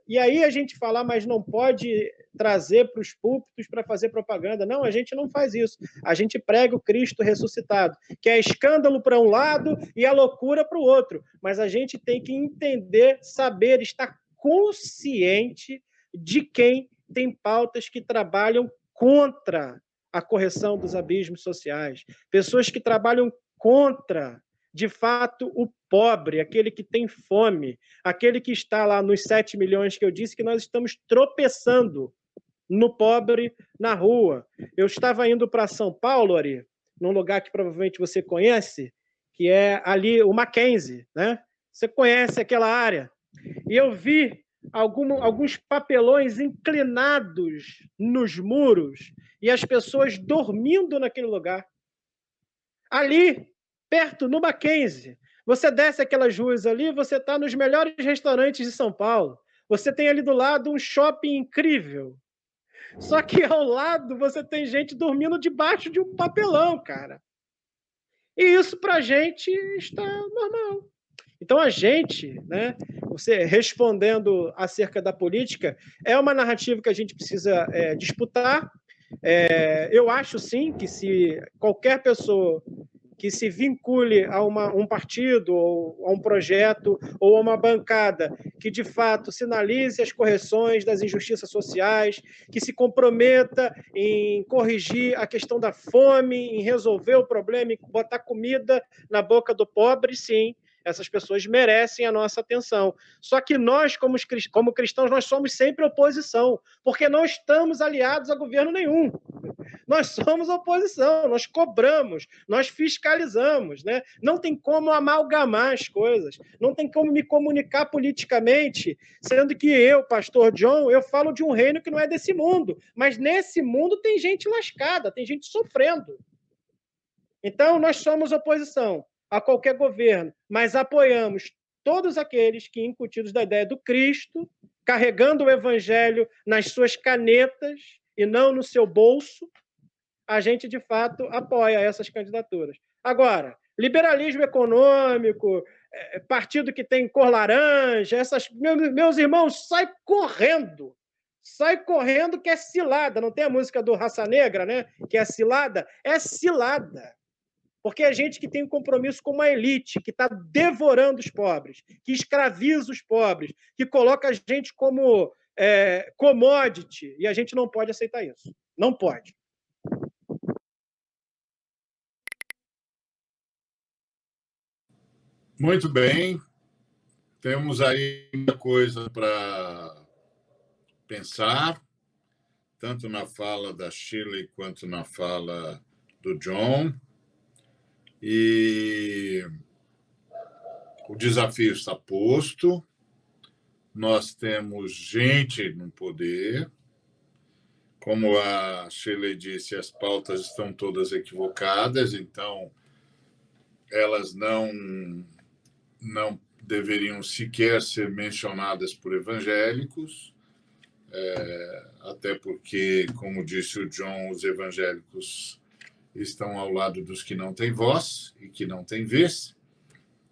E aí a gente fala, mas não pode trazer para os púlpitos para fazer propaganda. Não, a gente não faz isso. A gente prega o Cristo ressuscitado, que é escândalo para um lado e a loucura para o outro. Mas a gente tem que entender, saber, estar consciente de quem tem pautas que trabalham contra a correção dos abismos sociais, pessoas que trabalham contra, de fato, o pobre, aquele que tem fome, aquele que está lá nos 7 milhões que eu disse, que nós estamos tropeçando no pobre na rua. Eu estava indo para São Paulo, Ari, num lugar que provavelmente você conhece, que é ali o Mackenzie, né? Você conhece aquela área. E eu vi alguns papelões inclinados nos muros e as pessoas dormindo naquele lugar. Ali, perto, no Mackenzie, você desce aquelas ruas ali, você está nos melhores restaurantes de São Paulo. Você tem ali do lado um shopping incrível. Só que ao lado você tem gente dormindo debaixo de um papelão, cara. E isso para a gente está normal. Então, a gente, né, você respondendo acerca da política, é uma narrativa que a gente precisa disputar. Eu acho, sim, que se qualquer pessoa que se vincule a um partido, ou a um projeto, ou a uma bancada que, de fato, sinalize as correções das injustiças sociais, que se comprometa em corrigir a questão da fome, em resolver o problema, em botar comida na boca do pobre, sim, essas pessoas merecem a nossa atenção. Só que nós, como cristãos, nós somos sempre oposição, porque não estamos aliados a governo nenhum. Nós somos oposição, nós cobramos, nós fiscalizamos, né? Não tem como amalgamar as coisas, não tem como me comunicar politicamente, sendo que eu, pastor John, eu falo de um reino que não é desse mundo, mas nesse mundo tem gente lascada, tem gente sofrendo. Então, nós somos oposição a qualquer governo, mas apoiamos todos aqueles que, incutidos da ideia do Cristo, carregando o evangelho nas suas canetas e não no seu bolso, a gente, de fato, apoia essas candidaturas. Agora, liberalismo econômico, partido que tem cor laranja, meus irmãos, sai correndo que é cilada. Não tem a música do Raça Negra, né? Que é cilada? É cilada. Porque é gente que tem um compromisso com uma elite, que está devorando os pobres, que escraviza os pobres, que coloca a gente como commodity, e a gente não pode aceitar isso. Não pode. Muito bem. Temos aí muita coisa para pensar, tanto na fala da Shirley quanto na fala do John. E o desafio está posto, nós temos gente no poder, como a Shirley disse, as pautas estão todas equivocadas, então elas não deveriam sequer ser mencionadas por evangélicos, até porque, como disse o John, os evangélicos estão ao lado dos que não têm voz e que não têm vez,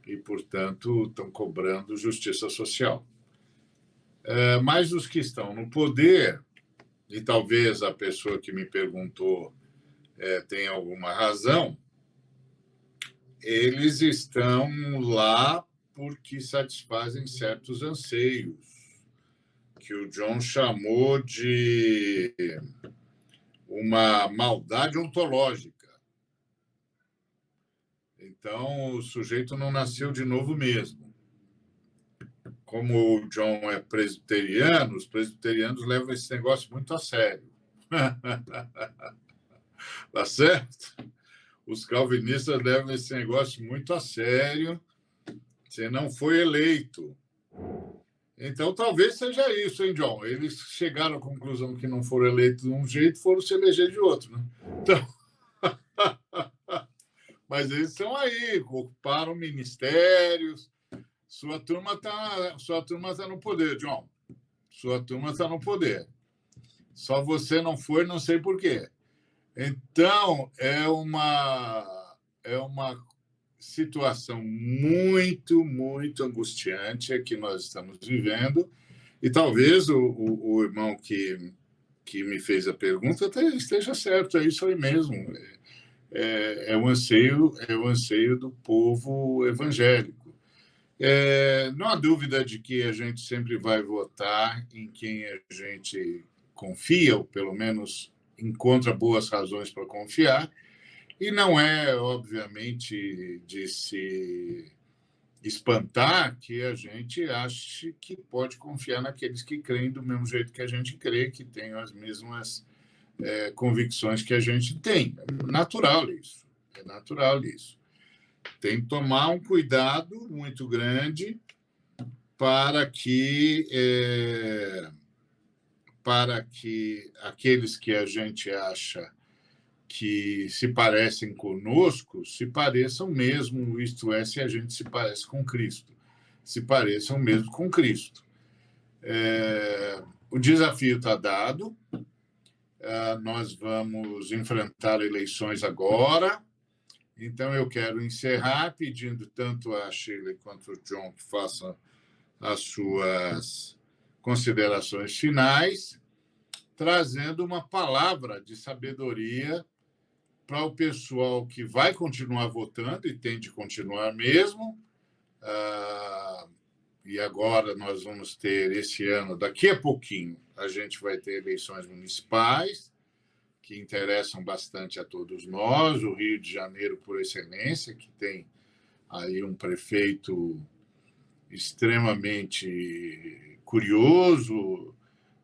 e, portanto, estão cobrando justiça social. Mas os que estão no poder, e talvez a pessoa que me perguntou tenha alguma razão, eles estão lá porque satisfazem certos anseios, que o John chamou de uma maldade ontológica. Então, o sujeito não nasceu de novo mesmo. Como o John é presbiteriano, os presbiterianos levam esse negócio muito a sério. Tá certo? Os calvinistas levam esse negócio muito a sério. Você não foi eleito. Então, talvez seja isso, hein, John? Eles chegaram à conclusão que não foram eleitos de um jeito, foram se eleger de outro, né? Então... Mas eles estão aí, ocuparam ministérios. Sua turma tá no poder, John. Sua turma está no poder. Só você não foi, não sei por quê. Então, é uma situação muito, muito angustiante que nós estamos vivendo. E talvez o irmão que me fez a pergunta esteja certo, é isso aí mesmo. É o anseio do povo evangélico. Não há dúvida de que a gente sempre vai votar em quem a gente confia, ou pelo menos encontra boas razões para confiar, e não é, obviamente, de se espantar que a gente ache que pode confiar naqueles que creem do mesmo jeito que a gente crê, que têm as mesmas convicções que a gente tem. É natural isso. Tem que tomar um cuidado muito grande para que aqueles que a gente acha que se parecem conosco se pareçam mesmo, isto é, se a gente se parece com Cristo, se pareçam mesmo com Cristo. O desafio está dado. Nós vamos enfrentar eleições agora, então eu quero encerrar pedindo tanto a Shirley quanto o John que façam as suas considerações finais, trazendo uma palavra de sabedoria para o pessoal que vai continuar votando e tem de continuar mesmo. E agora nós vamos ter, esse ano, daqui a pouquinho, a gente vai ter eleições municipais, que interessam bastante a todos nós, o Rio de Janeiro por excelência, que tem aí um prefeito extremamente curioso,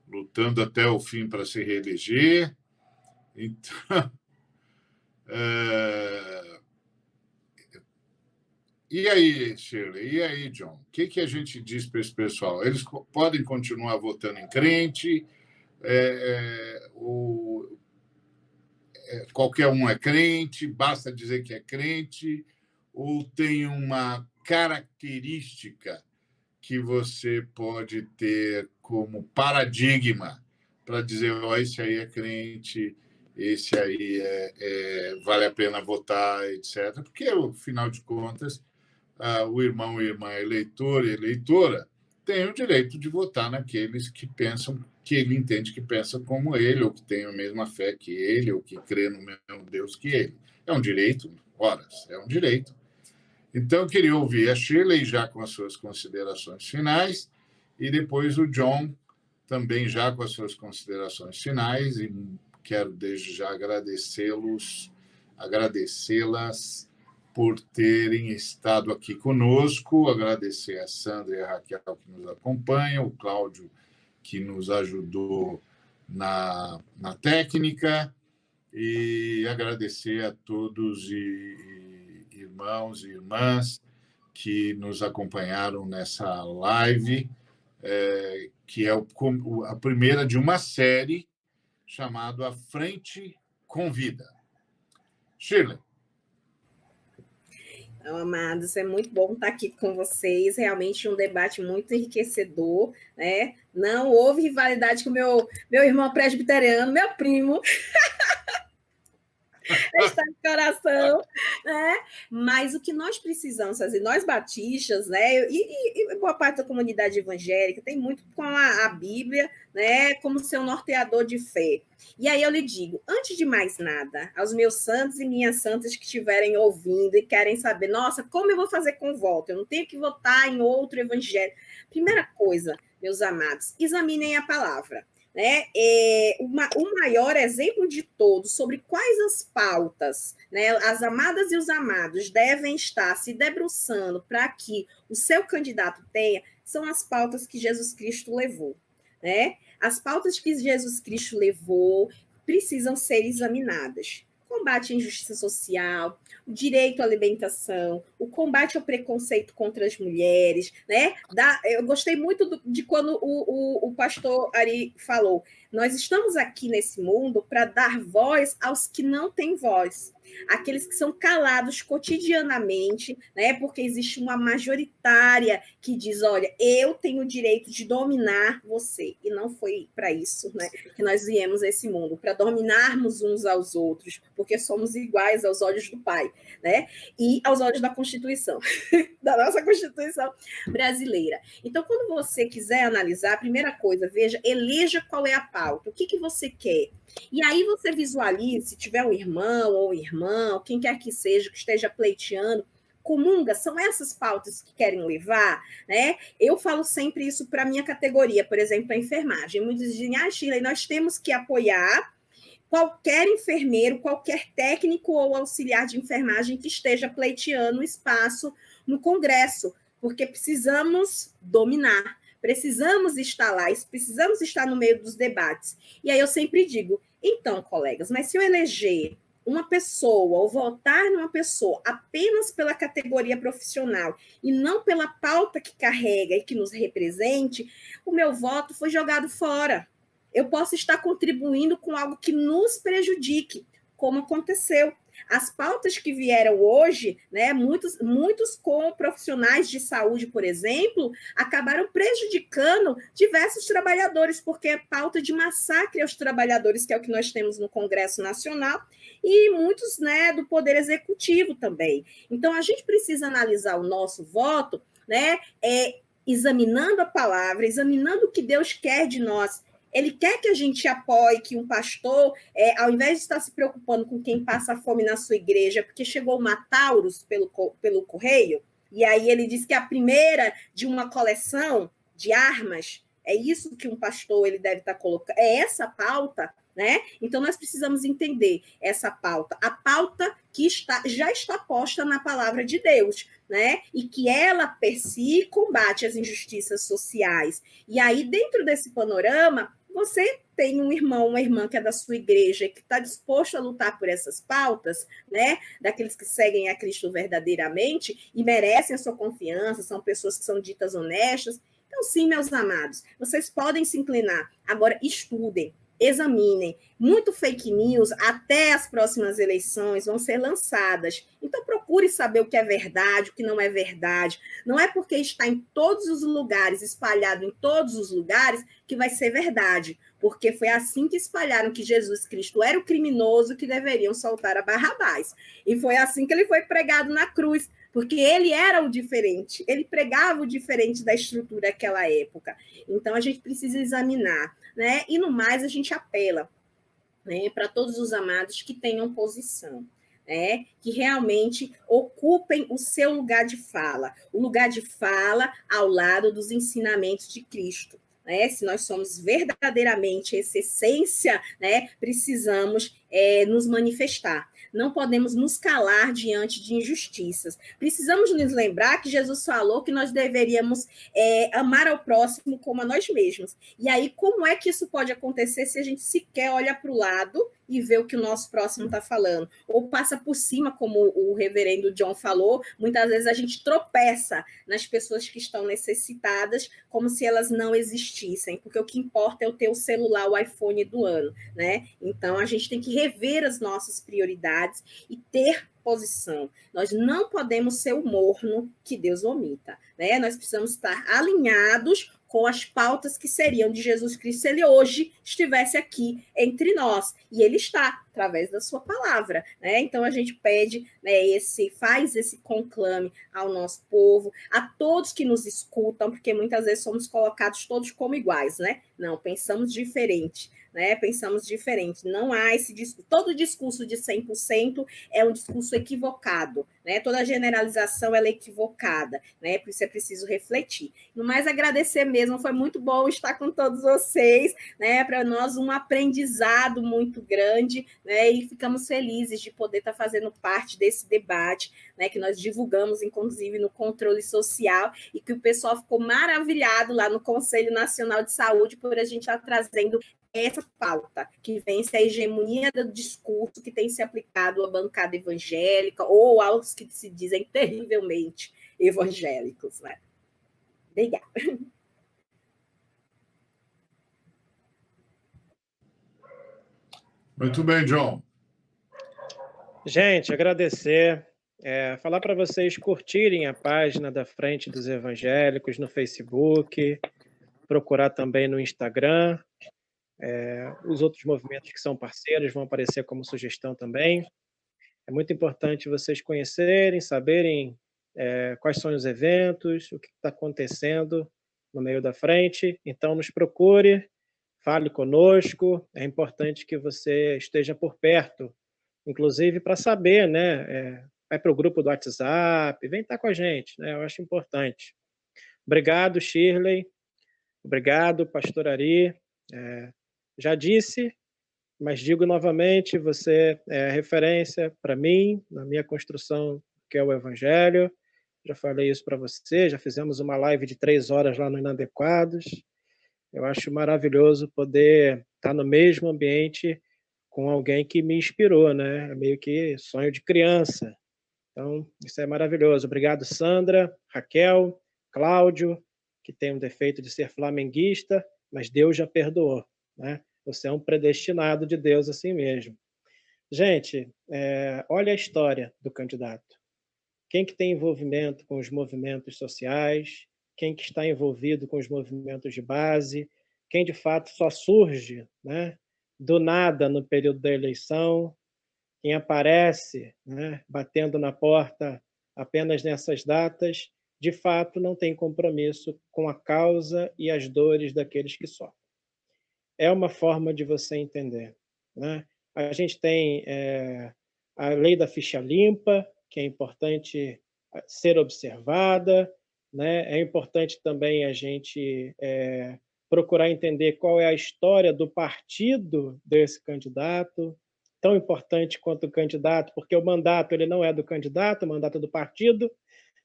lutando até o fim para se reeleger. Então, e aí, Shirley? E aí, John? O que a gente diz para esse pessoal? Eles podem continuar votando em crente? Qualquer um é crente? Basta dizer que é crente? Ou tem uma característica que você pode ter como paradigma para dizer, esse aí é crente, esse aí vale a pena votar, etc. Porque, afinal de contas, o irmão e a irmã eleitor e eleitora tem o direito de votar naqueles que pensam, que ele entende que pensam como ele, ou que têm a mesma fé que ele, ou que crê no mesmo Deus que ele. É um direito, é um direito. Então, eu queria ouvir a Shirley já com as suas considerações finais e depois o John também já com as suas considerações finais, e quero desde já agradecê-las por terem estado aqui conosco, agradecer a Sandra e a Raquel que nos acompanham, o Cláudio que nos ajudou na técnica, e agradecer a todos e irmãos e irmãs que nos acompanharam nessa live, que é a primeira de uma série chamada A Frente Convida. Shirley. Então, amados, é muito bom estar aqui com vocês, realmente um debate muito enriquecedor, né? Não houve rivalidade com meu irmão presbiteriano, meu primo, está no coração, né? Mas o que nós precisamos fazer, nós batistas, né? E boa parte da comunidade evangélica tem muito com a Bíblia, né? Como ser um norteador de fé. E aí eu lhe digo, antes de mais nada, aos meus santos e minhas santas que estiverem ouvindo e querem saber, nossa, como eu vou fazer com voto? Eu não tenho que votar em outro evangelho. Primeira coisa, meus amados, examinem a palavra. Né? O maior exemplo de todos sobre quais as pautas, né, as amadas e os amados devem estar se debruçando para que o seu candidato tenha, são as pautas que Jesus Cristo levou. Né? As pautas que Jesus Cristo levou precisam ser examinadas. Combate à injustiça social, o direito à alimentação, o combate ao preconceito contra as mulheres, né? Eu gostei muito de quando o pastor Ari falou, nós estamos aqui nesse mundo para dar voz aos que não têm voz, aqueles que são calados cotidianamente, né? Porque existe uma majoritária que diz, olha, eu tenho o direito de dominar você, e não foi para isso, né, que nós viemos a esse mundo, para dominarmos uns aos outros, porque somos iguais aos olhos do Pai, né? E aos olhos da Constituição, da nossa Constituição brasileira. Então, quando você quiser analisar, a primeira coisa, veja, eleja qual é a pauta, o que você quer. E aí você visualize, se tiver um irmão ou irmã, quem quer que seja, que esteja pleiteando, comunga, são essas pautas que querem levar, né? Eu falo sempre isso para a minha categoria, por exemplo, a enfermagem. Muitos dizem, Shirley, nós temos que apoiar qualquer enfermeiro, qualquer técnico ou auxiliar de enfermagem que esteja pleiteando espaço no Congresso, porque precisamos dominar, precisamos estar lá, precisamos estar no meio dos debates. E aí eu sempre digo, então, colegas, mas se eu eleger uma pessoa ou votar numa pessoa apenas pela categoria profissional e não pela pauta que carrega e que nos represente, o meu voto foi jogado fora. Eu posso estar contribuindo com algo que nos prejudique, como aconteceu. As pautas que vieram hoje, né, muitos com profissionais de saúde, por exemplo, acabaram prejudicando diversos trabalhadores, porque é pauta de massacre aos trabalhadores, que é o que nós temos no Congresso Nacional, e muitos, né, do Poder Executivo também. Então, a gente precisa analisar o nosso voto, né, examinando a palavra, examinando o que Deus quer de nós. Ele quer que a gente apoie, que um pastor, ao invés de estar se preocupando com quem passa fome na sua igreja, porque chegou uma Taurus pelo correio, e aí ele diz que é a primeira de uma coleção de armas, é isso que um pastor ele deve estar colocando, é essa pauta, né? Então, nós precisamos entender essa pauta, a pauta que já está posta na palavra de Deus, né? E que ela, per si, combate as injustiças sociais. E aí, dentro desse panorama, você tem um irmão, uma irmã que é da sua igreja, que está disposto a lutar por essas pautas, né? Daqueles que seguem a Cristo verdadeiramente e merecem a sua confiança, são pessoas que são ditas honestas. Então, sim, meus amados, vocês podem se inclinar. Agora, estudem, examinem. Muito fake news, até as próximas eleições, vão ser lançadas. Então, procure saber o que é verdade, o que não é verdade. Não é porque está em todos os lugares, espalhado em todos os lugares, que vai ser verdade. Porque foi assim que espalharam que Jesus Cristo era o criminoso que deveriam soltar a Barrabás. E foi assim que ele foi pregado na cruz, porque ele era o diferente, ele pregava o diferente da estrutura daquela época. Então, a gente precisa examinar, né? E, no mais, a gente apela, né, para todos os amados que tenham posição, né? Que realmente ocupem o seu lugar de fala, o lugar de fala ao lado dos ensinamentos de Cristo. Né? Se nós somos verdadeiramente essa essência, né, precisamos nos manifestar. Não podemos nos calar diante de injustiças. Precisamos nos lembrar que Jesus falou que nós deveríamos amar ao próximo como a nós mesmos. E aí, como é que isso pode acontecer se a gente sequer olha para o lado e vê o que o nosso próximo está falando? Ou passa por cima, como o reverendo John falou, muitas vezes a gente tropeça nas pessoas que estão necessitadas como se elas não existissem, porque o que importa é eu ter o celular, o iPhone do ano, né? Então, a gente tem que rever as nossas prioridades e ter posição. Nós não podemos ser o morno que Deus vomita, né? Nós precisamos estar alinhados com as pautas que seriam de Jesus Cristo se ele hoje estivesse aqui entre nós. E ele está, através da sua palavra, né? Então a gente pede, né, faz esse conclame ao nosso povo, a todos que nos escutam, porque muitas vezes somos colocados todos como iguais, né? Não, pensamos diferente. Né? Pensamos diferente. Não há esse discurso. Todo discurso de 100% é um discurso equivocado. Né? Toda generalização ela é equivocada. Né? Por isso é preciso refletir. No mais, agradecer mesmo. Foi muito bom estar com todos vocês. Né? Para nós, um aprendizado muito grande. Né? E ficamos felizes de poder estar fazendo parte desse debate, né? Que nós divulgamos, inclusive, no controle social, e que o pessoal ficou maravilhado lá no Conselho Nacional de Saúde por a gente estar trazendo essa pauta, que vence a hegemonia do discurso que tem se aplicado à bancada evangélica ou aos que se dizem terrivelmente evangélicos. Né? Obrigada. Muito bem, John. Gente, agradecer. Falar para vocês curtirem a página da Frente dos Evangélicos no Facebook, procurar também no Instagram. Os outros movimentos que são parceiros vão aparecer como sugestão também. É muito importante vocês conhecerem, saberem quais são os eventos, o que está acontecendo no meio da frente. Então, nos procure, fale conosco. É importante que você esteja por perto, inclusive para saber, né? Vai para o grupo do WhatsApp, vem estar com a gente, né? Eu acho importante. Obrigado, Shirley. Obrigado, pastor Ari. Já disse, mas digo novamente, você é referência para mim, na minha construção, que é o Evangelho. Já falei isso para você, já fizemos uma live de 3 horas lá no Inadequados. Eu acho maravilhoso poder estar no mesmo ambiente com alguém que me inspirou, né? É meio que sonho de criança. Então, isso é maravilhoso. Obrigado, Sandra, Raquel, Cláudio, que tem um defeito de ser flamenguista, mas Deus já perdoou, né? Você é um predestinado de Deus assim mesmo. Gente, olha a história do candidato. Quem que tem envolvimento com os movimentos sociais, quem que está envolvido com os movimentos de base, quem de fato só surge, né, do nada no período da eleição, quem aparece, né, batendo na porta apenas nessas datas, de fato não tem compromisso com a causa e as dores daqueles que sofrem. É uma forma de você entender, né? A gente tem a lei da ficha limpa, que é importante ser observada, né? É importante também a gente procurar entender qual é a história do partido desse candidato, tão importante quanto o candidato, porque o mandato ele não é do candidato, o mandato é do partido,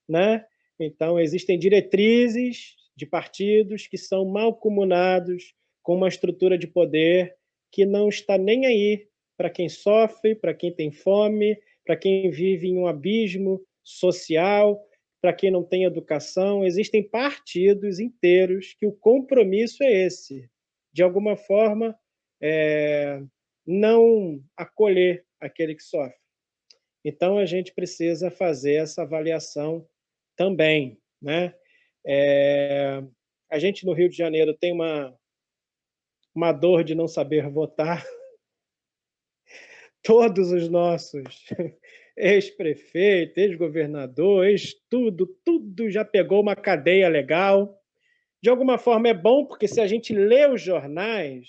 né? Então, existem diretrizes de partidos que são mancomunados com uma estrutura de poder que não está nem aí para quem sofre, para quem tem fome, para quem vive em um abismo social, para quem não tem educação. Existem partidos inteiros que o compromisso é esse, de alguma forma, não acolher aquele que sofre. Então, a gente precisa fazer essa avaliação também, né? A gente, no Rio de Janeiro, tem uma dor de não saber votar. Todos os nossos ex-prefeito, ex-governador, ex-tudo, tudo já pegou uma cadeia legal. De alguma forma é bom, porque se a gente lê os jornais,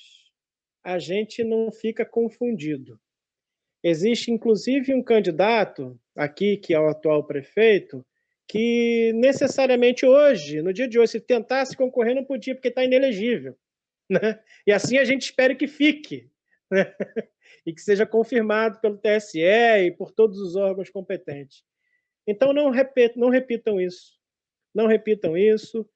a gente não fica confundido. Existe, inclusive, um candidato aqui, que é o atual prefeito, que necessariamente hoje, no dia de hoje, se tentasse concorrer, não podia, porque está inelegível, né? E assim a gente espera que fique, né? e que seja confirmado pelo TSE e por todos os órgãos competentes. Então, não repitam isso. Não repitam isso.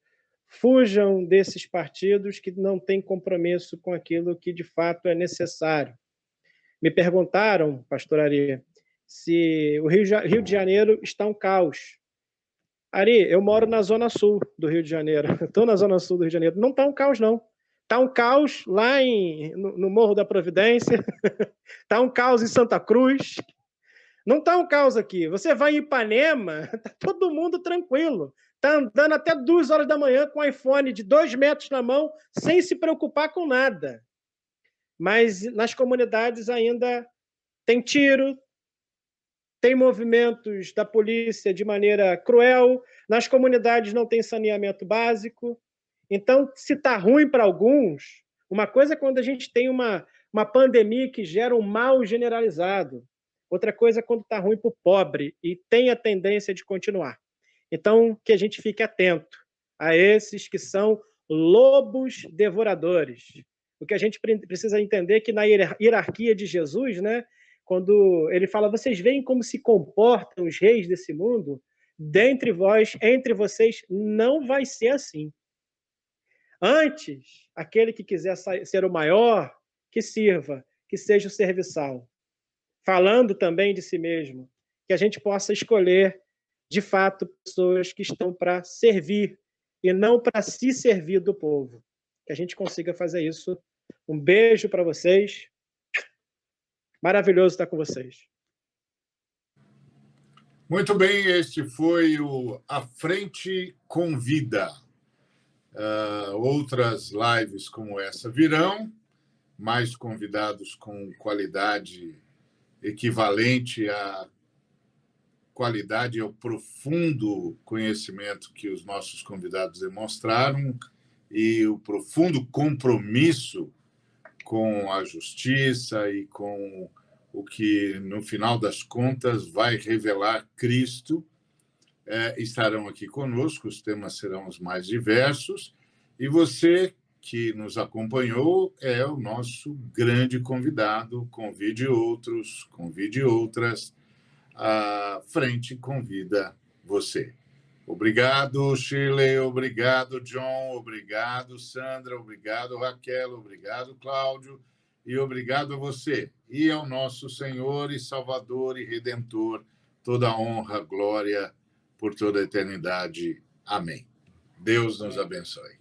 Fujam desses partidos que não têm compromisso com aquilo que, de fato, é necessário. Me perguntaram, pastor Ari, se o Rio de Janeiro está um caos. Ari, eu moro na zona sul do Rio de Janeiro. Estou na zona sul do Rio de Janeiro. Não está um caos, não. Está um caos lá no Morro da Providência. Está um caos em Santa Cruz. Não está um caos aqui. Você vai em Ipanema, está todo mundo tranquilo. Está andando até 2 horas da manhã com um iPhone de 2 metros na mão, sem se preocupar com nada. Mas nas comunidades ainda tem tiro, tem movimentos da polícia de maneira cruel, nas comunidades não tem saneamento básico. Então, se está ruim para alguns, uma coisa é quando a gente tem uma pandemia que gera um mal generalizado. Outra coisa é quando está ruim para o pobre e tem a tendência de continuar. Então, que a gente fique atento a esses que são lobos devoradores. O que a gente precisa entender é que na hierarquia de Jesus, né, quando ele fala, vocês veem como se comportam os reis desse mundo, dentre vós, entre vocês, não vai ser assim. Antes, aquele que quiser ser o maior, que sirva, que seja o serviçal. Falando também de si mesmo, que a gente possa escolher, de fato, pessoas que estão para servir e não para se servir do povo. Que a gente consiga fazer isso. Um beijo para vocês. Maravilhoso estar com vocês. Muito bem, este foi o A Frente Convida. Outras lives como essa virão, mais convidados com qualidade equivalente à qualidade e ao profundo conhecimento que os nossos convidados demonstraram e o profundo compromisso com a justiça e com o que, no final das contas, vai revelar Cristo. Estarão aqui conosco, os temas serão os mais diversos, e você que nos acompanhou é o nosso grande convidado. Convide outros, convide outras. A Frente convida você. Obrigado, Shirley, obrigado, John, obrigado, Sandra, obrigado, Raquel, obrigado, Cláudio, e obrigado a você e ao nosso Senhor e Salvador e Redentor, toda honra, glória por toda a eternidade. Amém. Deus nos abençoe.